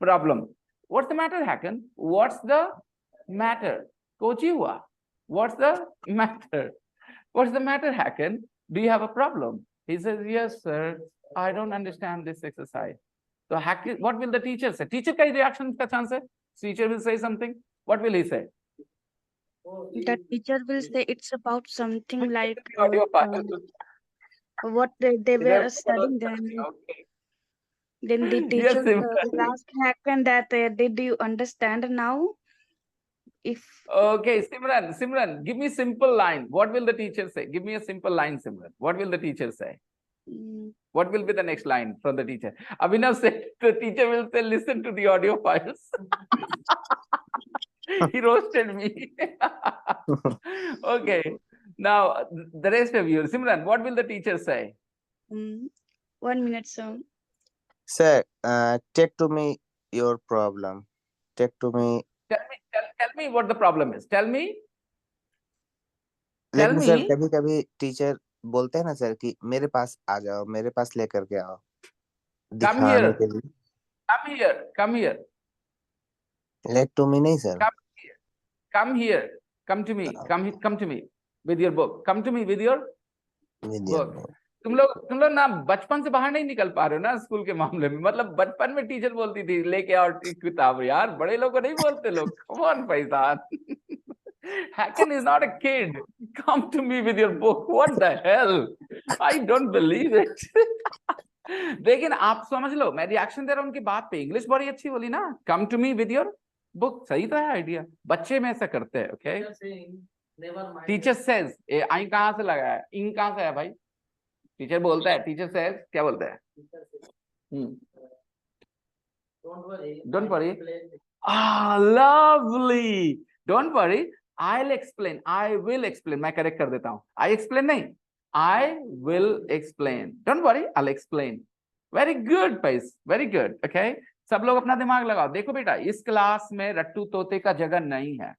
Problem. What's the matter, Hakan? What's the matter? Kochi हुआ. What's the matter? What's the matter, Hakan? Do you have a problem? He says, yes, sir. I don't understand this exercise. So Hakan, what will the teacher say? Teacher का reaction का chance है? Teacher will say something. What will he say? The teacher will say it's about something like Audio file. what they were studying then. Okay. Then the Yes, teacher Simran. will ask Hakan that did you understand now? If Okay, Simran, give me simple line. What will the teacher say? Give me a simple line, Simran. What will the teacher say? What will be the next line from the teacher? Abhinav said the teacher will say, listen to the audio files. He roasted me. Okay. Now, the rest of you, Simran, what will the teacher say? 1 minute, sir. Sir, take to me your problem. Take to me. Tell me what the problem is. Tell me. लेकिन sir कभी कभी teacher बोलते हैं ना sir कि मेरे पास आ जाओ, मेरे पास लेकर के आओ दिखाने के लिए. Come here. Let to me नहीं sir. Come here. Come to me. Come to me with your book. Come to me with your book. तुम लोग ना बचपन से बाहर नहीं निकल पा रहे हो ना स्कूल के मामले में. मतलब बचपन में टीचर बोलती थी लेके आओ किताब. यार बड़े लोग को नहीं बोलते लोग. Come on, Faizan. Hakan is not a kid. Come to me with your book. What the hell? I don't believe it. लेकिन आप समझ लो, मैं रिएक्शन दे रहा हूं उनकी बात पे. इंग्लिश बड़ी अच्छी बोली ना. Come to me with your book. सही तो है आइडिया. बच्चे में ऐसा करते हैं. ओके. टीचर सेज, आई कहां से लगा है? इन कहां से है भाई? टीचर बोलता है. टीचर सेज क्या बोलता है? Don't worry. Ah, lovely. Don't worry. I'll explain. I will explain. मैं करेक्ट कर देता हूँ. I explain नहीं. I will explain. Don't worry. I'll explain. Very good, guys. Very good. Okay. सब लोग अपना दिमाग लगाओ. देखो बेटा, इस क्लास में रट्टू तोते का जगह नहीं है.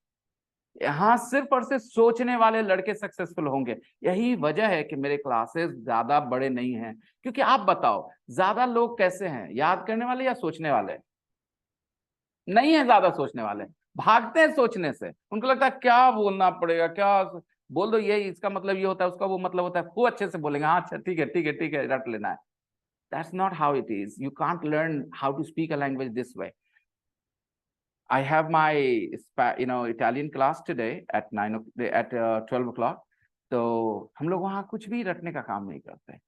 यहाँ सिर्फ और सिर्फ सोचने वाले लड़के सक्सेसफुल होंगे. यही वजह है कि मेरे क्लासेस ज्यादा बड़े नहीं हैं. क्योंकि आप बताओ, ज्यादा लोग कैसे हैं? याद करने वाले या सोचने वाले? नहीं है ज्यादा सोचने वाले. भागते हैं सोचने से. उनको लगता है क्या बोलना पड़ेगा, क्या बोल दो, ये इसका मतलब ये होता है, उसका वो मतलब होता है. खूब अच्छे से बोलेंगे. हाँ अच्छा ठीक है रट लेना है. That's not how it is. You can't learn how to speak a language this way. I have my Italian class today at 12 o'clock. तो हम लोग वहाँ कुछ भी रटने का काम नहीं करते,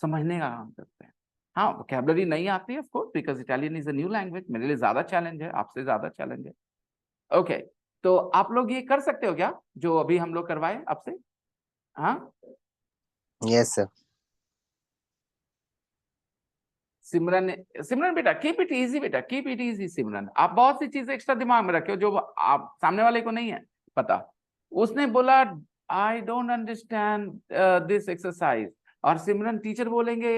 समझने का काम करते हैं. हाँ, वोकैबुलरी नहीं आती है, of course, because Italian is a new language. मेरे लिए ज्यादा चैलेंज है, आपसे ज्यादा चैलेंज है. ओके, तो आप लोग ये कर सकते हो क्या जो अभी हम लोग करवाए आपसे? हाँ, यस सर. सिमरन बेटा, कीप इट इजी बेटा, कीप इट इजी. सिमरन, आप बहुत सी चीजें एक्स्ट्रा दिमाग में रखे हो जो आप सामने वाले को नहीं है पता. उसने बोला I don't understand this exercise, और सिमरन टीचर बोलेंगे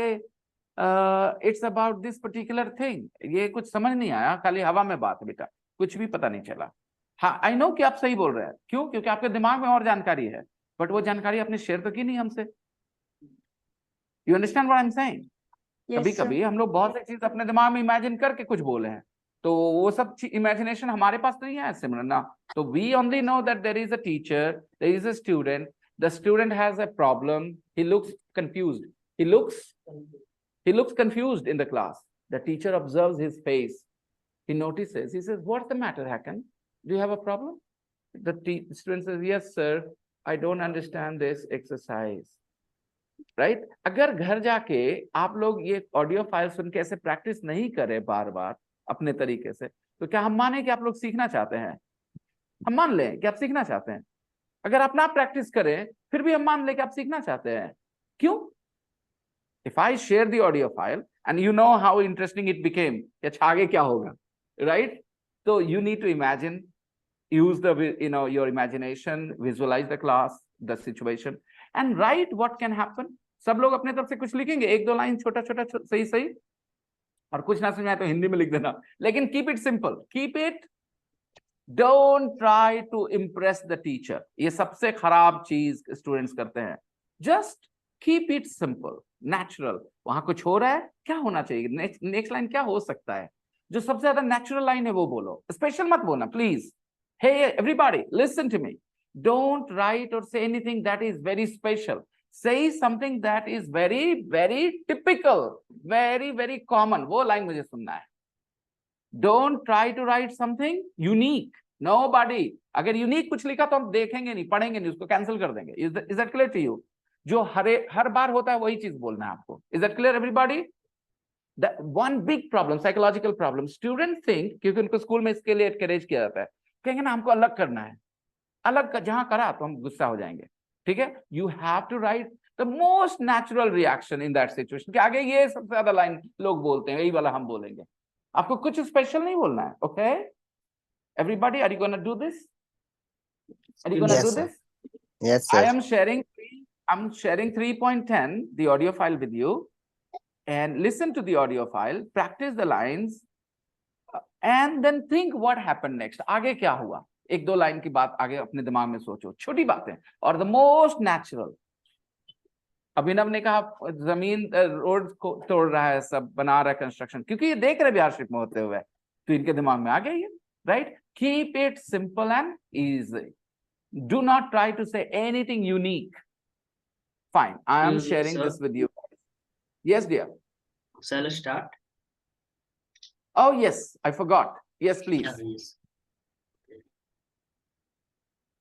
it's about this particular thing. ये कुछ समझ नहीं आया, खाली हवा में बात है बेटा, कुछ भी पता नहीं चला. हाँ, आई नो कि आप सही बोल रहे हैं. क्यों? क्योंकि आपके दिमाग में और जानकारी है, बट वो जानकारी आपने शेयर तो की नहीं हमसे. You understand what I am saying? कभी कभी हम लोग बहुत सी चीज अपने दिमाग में इमेजिन करके कुछ बोले हैं, तो वो सब इमेजिनेशन हमारे पास नहीं है सिमरन ना. तो we only know that there is a teacher, there is a student, the student has a problem, he looks confused, he looks confused in the class. The teacher observes his face, he notices, he says, what's the matter Hakan, do you have a problem? The student says, yes sir, I don't understand this exercise. Right अगर घर जाके आप लोग ये audio file सुन के ऐसे practice नहीं करें बार बार अपने तरीके से, तो क्या हम माने कि आप लोग सीखना चाहते हैं? हम मान लें कि आप सीखना चाहते हैं. अगर आप ना प्रैक्टिस करें फिर भी हम मान लें कि आप सीखना चाहते हैं. क्यों? If I share the audio file and you know how interesting it became, अच्छा आगे क्या होगा, राइट? तो you need to imagine, use the your imagination, visualize the class, the situation, and write what can happen. सब लोग अपने तरफ से कुछ लिखेंगे, एक दो लाइन छोटा छोटा सही, और कुछ ना समझ में आए तो हिंदी में लिख देना. लेकिन keep it simple, keep it, don't try to impress the teacher. ये सबसे खराब चीज स्टूडेंट्स करते हैं. Just keep it simple, natural. वहां कुछ हो रहा है, क्या होना चाहिए, नेक्स्ट लाइन क्या हो सकता है, जो सबसे ज्यादा नेचुरल लाइन है वो बोलो. स्पेशल मत बोलना please. Hey everybody, listen to me. Don't write or say anything that is very special. Say something that is very very typical, very very common. वो लाइन मुझे सुनना है. Don't try to write something unique. Nobody. अगर unique कुछ लिखा तो हम देखेंगे नहीं, पढ़ेंगे नहीं, उसको कैंसिल कर देंगे. Is that clear to you? जो हर बार होता है वही चीज बोलना है आपको. Is that clear everybody? The one big problem, psychological problem. Students think, क्योंकि उनको स्कूल में इसके लिए encourage किया जाता है, कहेंगे ना हमको अलग करना है, अलग जहां करा तो हम गुस्सा हो जाएंगे. ठीक है, you have to write The most natural reaction in that situation कि आगे ये सबसे ज्यादा लाइन लोग बोलते हैं, यही वाला हम बोलेंगे. आपको कुछ स्पेशल नहीं बोलना है, okay? Everybody, are you gonna do this? Are you gonna Yes, do sir. this? Yes, I sir. am sharing. I'm sharing 3.10, the audio file with you, and listen to the audio file. Practice the lines, and then think what happened next. आगे क्या हुआ? एक दो line की बात आगे अपने दिमाग में सोचो. छोटी बातें और the most natural. अभिनव ने कहा जमीन रोड को तोड़ रहा है, सब बना रहा है कंस्ट्रक्शन, क्योंकि ये देख रहे बिहार शिप में होते हुए, तो इनके दिमाग में आ गया ये, right? Keep it simple and easy. Do not try to say anything unique. Fine, I am sharing sir. this with you. Yes, dear. Shall I start? Oh, yes, I forgot. Yes, please. Yes.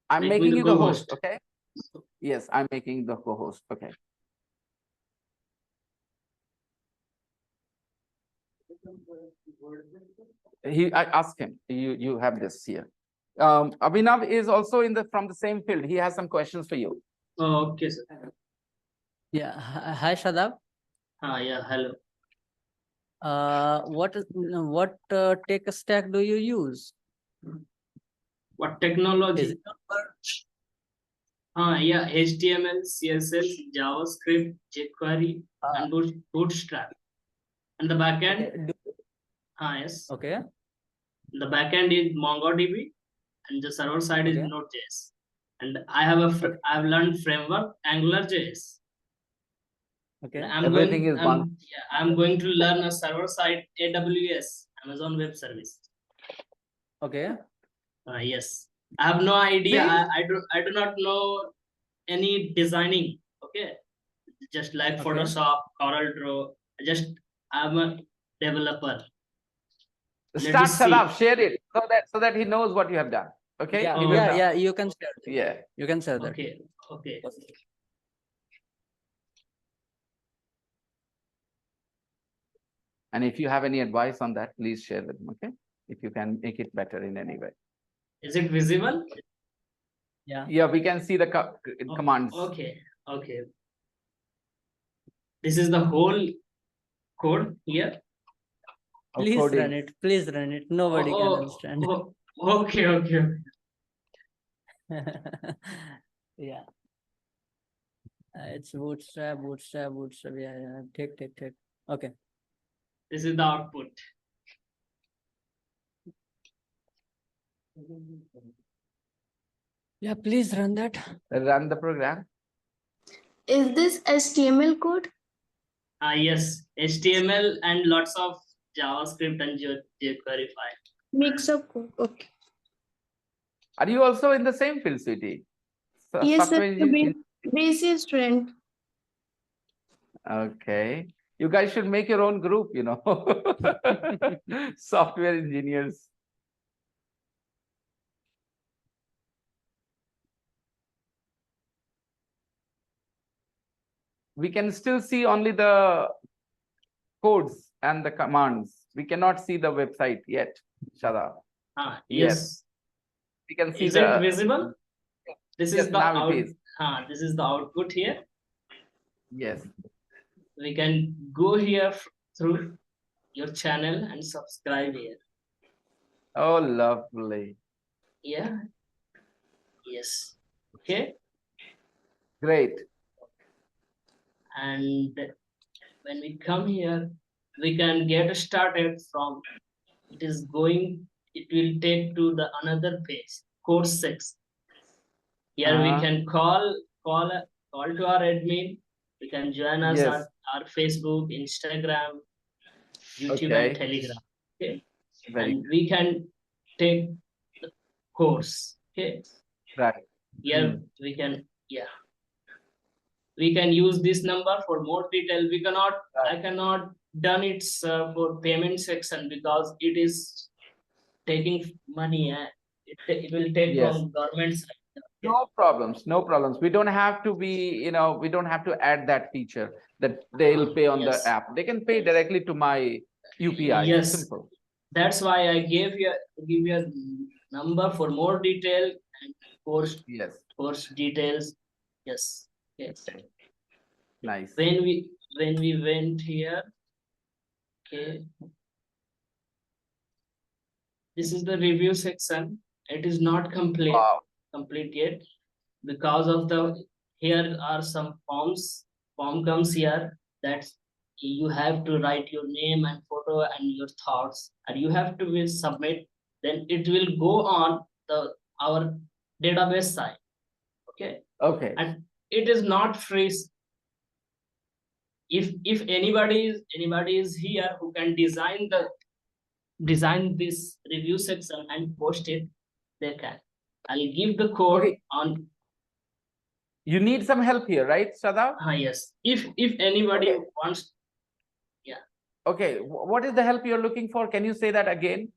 I'm Make me making the you the co-host. host, okay? Yes, I'm making the co-host, okay. I asked him, you have this here. Abhinav is also from the same field. He has some questions for you. Oh, okay, sir. Yeah. Hi, Shadab. Yeah, hello. What tech stack do you use? What technology? Is it Yeah, HTML, CSS, JavaScript, jQuery, and Bootstrap. And the backend, okay, yes. okay. The backend is MongoDB, and the server side is Okay. Node.js. And I have learned framework AngularJS. Okay. I'm going to learn a server side AWS, Amazon Web Service. Okay. Yes. I have no idea. See? I do not know any designing. Okay. Just like Okay. Photoshop, CorelDRAW. I'm a developer. Start, Shadab, share it so that he knows what you have done. Okay? Yeah, He will know. yeah, you can share that. Yeah. You can share that. Okay. Okay. And if you have any advice on that, please share with him, okay? If you can make it better in any way. Is it visible? Yeah. Yeah, we can see the commands. Okay. Okay. This is the whole code here. of Please coding. run it. Please run it. Nobody can understand. Okay. Okay. Yeah. It's bootstrap. Yeah. Take. Okay. This is the output. Yeah, please run that. Run the program. Is this HTML code? Yes, HTML and lots of JavaScript and jQuery file. Mix up code. Okay. Are you also in the same field, sweetie? Yes, sir. Software engineer? BC student. Okay. You guys should make your own group, software engineers. We can still see only the codes and the commands. We cannot see the website yet, Shada. Yes. We can see Is it visible? This Yes, is the now it is. This is the output here. Yes. We can go here through your channel and subscribe here. Oh, lovely. Yeah. Yes. Okay. Great. And when we come here, we can get started from it will take to the another page, course 6. Here we can call to our admin. We can join us Yes. on our Facebook, Instagram, YouTube, Okay. and Telegram. Okay. Very And we can take the course. Okay. right. Here we can, we can use this number for more detail. We cannot, I cannot done it for payment section because it is taking money. It will take Yes. from government side. No problems. We don't have to be, we don't have to add that feature that they'll pay on Yes. the app. They can pay directly to my UPI. Yes. Simple. That's why I give you a number for more detail and course Yes. details. Yes. Yes. Nice. when we went here, okay, this is the review section. It is not complete yet, because of the, here are some form comes here, that you have to write your name and photo and your thoughts, and you have to will submit. Then it will go on our database site. Okay. Okay. And it is not free. If anybody is here who can design this review section and post it, they can. I'll give the code. Okay. On. You need some help here, right, Shadab? Yes. If anybody wants. Yeah. Okay. What is the help you're looking for? Can you say that again?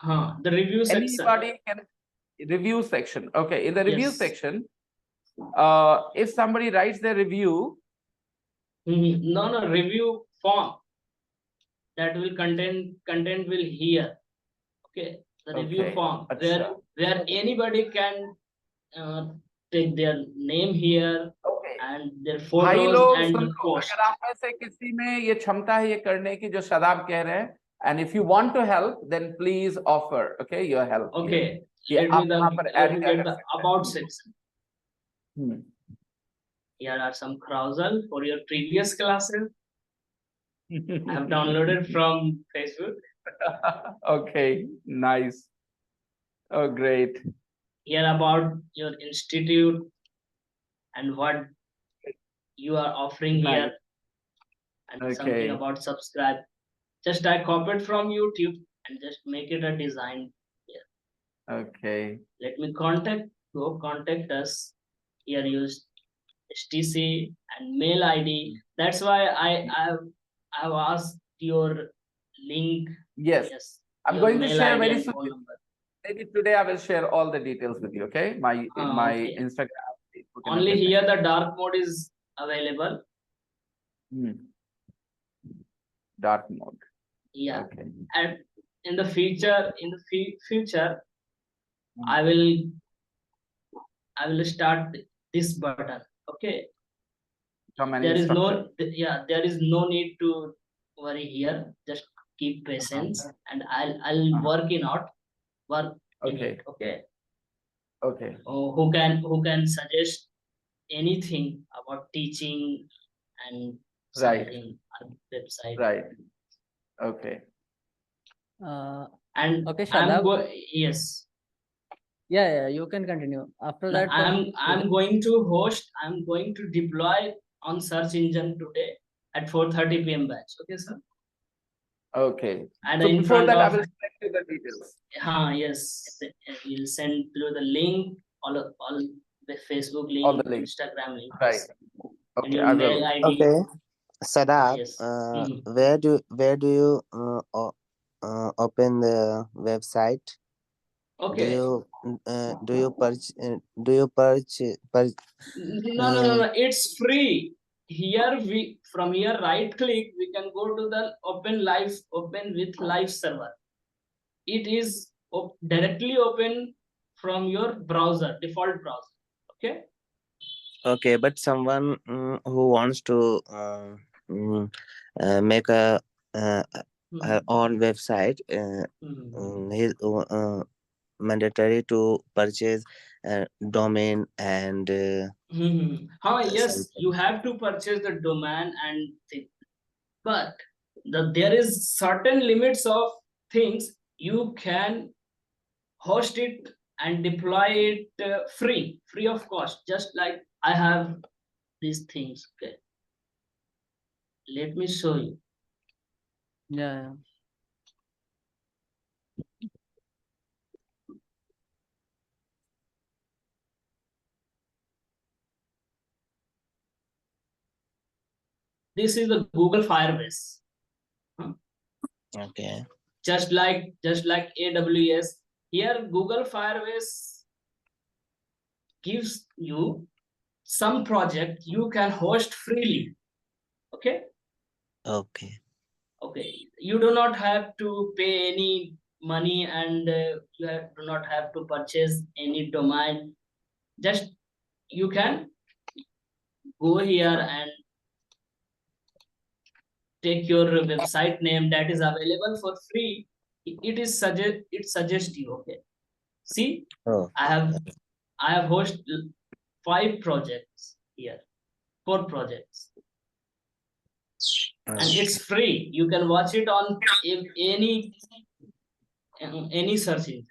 The review section. Anybody can. Review section. Okay. In the review Yes. section, if somebody writes their review. No, review form. That will content will here. Okay. The review form where anybody can take their name here. Okay. And their photos and the post. अगर आप में से किसी में ये क्षमता है ये करने की जो शदाब कह रहे हैं, and if you want to help, then please offer, okay, your help. Okay. Let me get the about section. Here are some carousel for your previous classes. I have downloaded from Facebook. Okay, nice. Oh, great. Here about your institute and what you are offering here, and something about subscribe. Just I copied from YouTube and just make it a design here. Okay. Let me contact us. Here use STC and mail ID. That's why I've asked your link. Yes. I'm going to share very soon. Maybe today I will share all the details with you. Okay, my Instagram. Only here the dark mode is available. Dark mode. Yeah. Okay. And in the future, I will start this button. Okay. There is no need to worry here. Just keep patience, and I'll work in it. Okay. Okay. Who can suggest anything about teaching and something on website. Right. Okay. And okay, yes. Yeah, you can continue. After that, I'm going to deploy on search engine today at 4:30 p.m. batch. Okay, sir. Okay. And so in before front that, I of, will send you the details. Yes. We'll send through the link, all the Facebook link, all the links. Instagram link. Right. And Okay, your I mail will. ID. Okay, Sadab, Yes. where do you open the website? Okay. Do you purchase? No. It's free. Here from here right click, we can go to the open with live server. It is directly open from your browser, default browser. Okay. Okay, but someone who wants to make a own website, he's mandatory to purchase domain and Yes, something. you have to purchase the domain and thing. But there is certain limits of things you can host it and deploy it free of cost. Just like I have these things. Okay. Let me show you. yeah. This is the Google Firebase. Okay. Just like AWS. Here Google Firebase gives you some project you can host freely. Okay. Okay. You do not have to pay any money, and you do not have to purchase any domain. Just you can go here and take your website name that is available for free. It suggests you. Okay. See, Oh, I have hosted 5 projects here, 4 projects, and it's free. You can watch it on any search engine.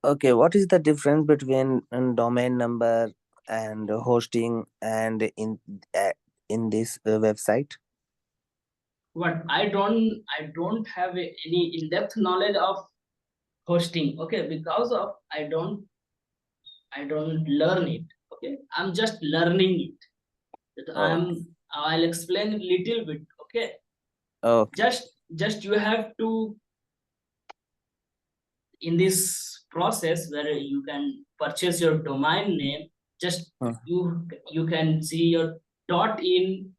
okay. What is the difference between domain number and hosting and in this website? But I don't have any in-depth knowledge of hosting. Okay, because of I don't learn it. Okay, I'm just learning it. That Oh, I'll explain a little bit. Okay, okay. just you have to, in this process where you can purchase your domain name, just Hmm. you can see your .in,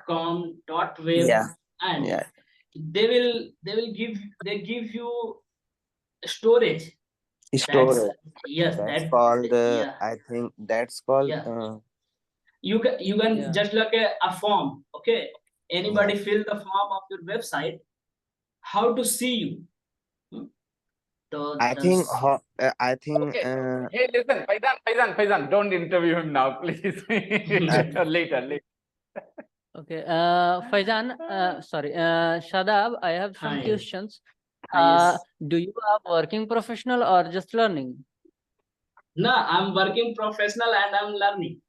.com, .web, Yeah, and yeah. they give you storage. That's Storage. yes, That's that called. yeah, I think that's called. yeah. You can Yeah. just like a form. Okay, anybody Yeah. fill the form of your website, how to see you. Hmm? I The think. I think. Okay. Hey, listen, Faizan, don't interview him now, please. Later. Okay, Faizan, sorry, Shadab, I have some Hi. questions. Yes. Do you are working professional or just learning? No, I'm working professional and I'm learning.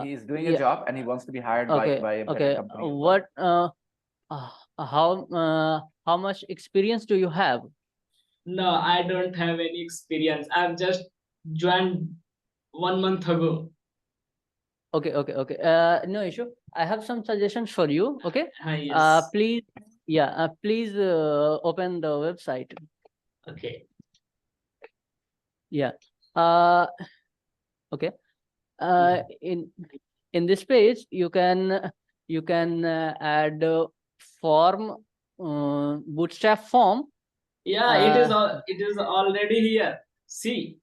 He's doing a Yeah, job and he wants to be hired okay, by a better okay. company. What, how much experience do you have? No, I don't have any experience. I've just joined 1 month ago. Okay. No issue. I have some suggestions for you. Okay. Yes. Please, please open the website. Okay. Yeah. Okay. In this page, you can add form, bootstrap form. Yeah, it is already here. See.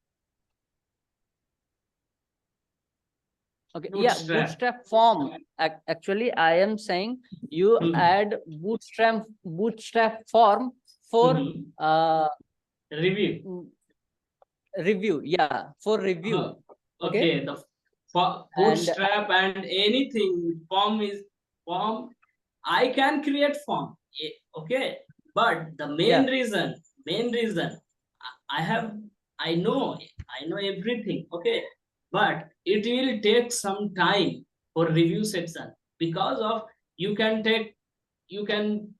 Okay. Bootstrap. Yeah, bootstrap form. Actually, I am saying you add bootstrap form for review. Review. Yeah, for review. Okay. The bootstrap and anything form. I can create form. Okay, but the main reason I know everything. Okay, but it will take some time for review section, because of you can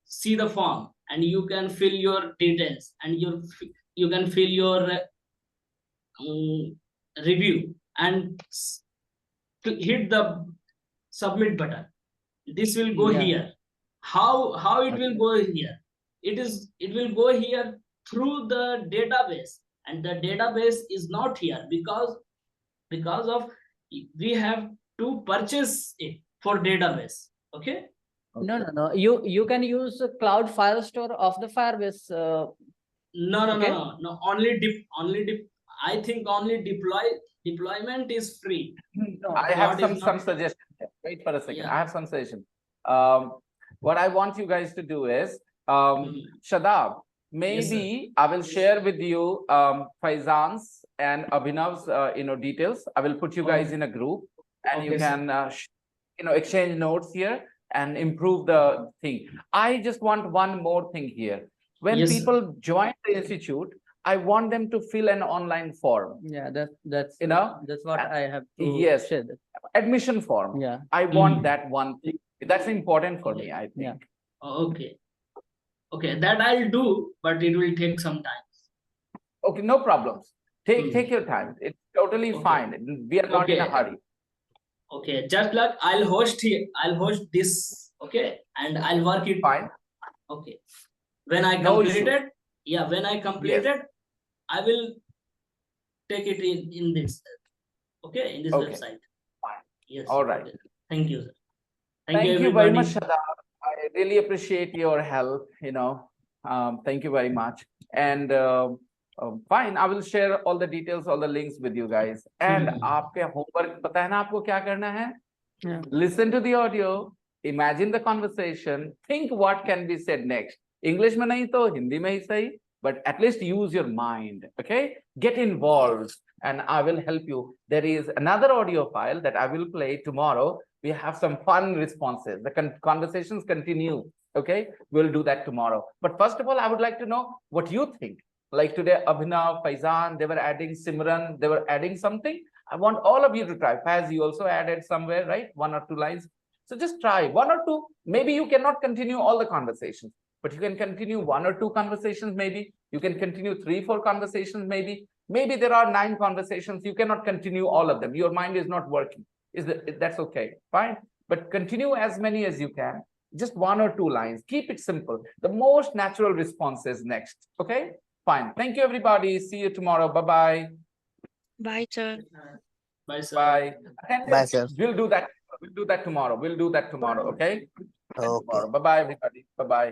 see the form and you can fill your details and you can fill your review and hit the submit button. This will go here. How it will go here? It will go here through the database, and the database is not here because of we have to purchase it for database. Okay. No. You can use the cloud file store of the Firebase. No. Only dip. I think only deployment is free. No, I have some suggestions. Wait for a second. I have some suggestions. What I want you guys to do is, Shadab, maybe I will share with you Faizan's and Abhinav's details. I will put you guys in a group, and you can exchange notes here and improve the thing. I just want one more thing here. When people join the institute, I want them to fill an online form. Yeah, that's that's what I have to share. Admission form. Yeah. I want that one thing. That's important for me, I think. Yeah. Okay, that I'll do, but it will take some time. Okay, no problems. Take your time. It's totally fine. We are not in a hurry. Okay, just like I'll host this. Okay, and I'll work it. Fine. Okay. When I completed, when I completed, I will take it in this. Okay, in this website. Fine. Yes. All right. Okay. Thank you, sir. Thank you very much, Shadab. I really appreciate your help. Thank you very much. And fine, I will share all the details, all the links with you guys. And आपके homework पता है ना आपको क्या करना है? Listen to the audio, imagine the conversation, think what can be said next. English में नहीं तो हिंदी में ही सही, but at least use your mind, okay? Get involved and I will help you. There is another audio file that I will play tomorrow. We have some fun responses. The conversations continue, okay? We'll do that tomorrow. But first of all, I would like to know what you think. Like today, Abhinav, Faizan, they were adding Simran, they were adding something. I want all of you to try. Faz, you also added somewhere, right? 1 or 2 lines. So just try 1 or 2. Maybe you cannot continue all the conversations, but you can continue 1 or 2 conversations, maybe. You can continue 3, 4 conversations, maybe. Maybe there are 9 conversations. You cannot continue all of them. Your mind is not working. That's okay, fine. But continue as many as you can. Just 1 or 2 lines. Keep it simple. The most natural response is next. Okay, fine. Thank you, everybody. See you tomorrow. Bye-bye. Bye, sir. Bye, sir. Bye. Bye, sir. We'll do that. We'll do that tomorrow. We'll do that tomorrow. Okay. Okay. Bye bye, everybody. Bye bye.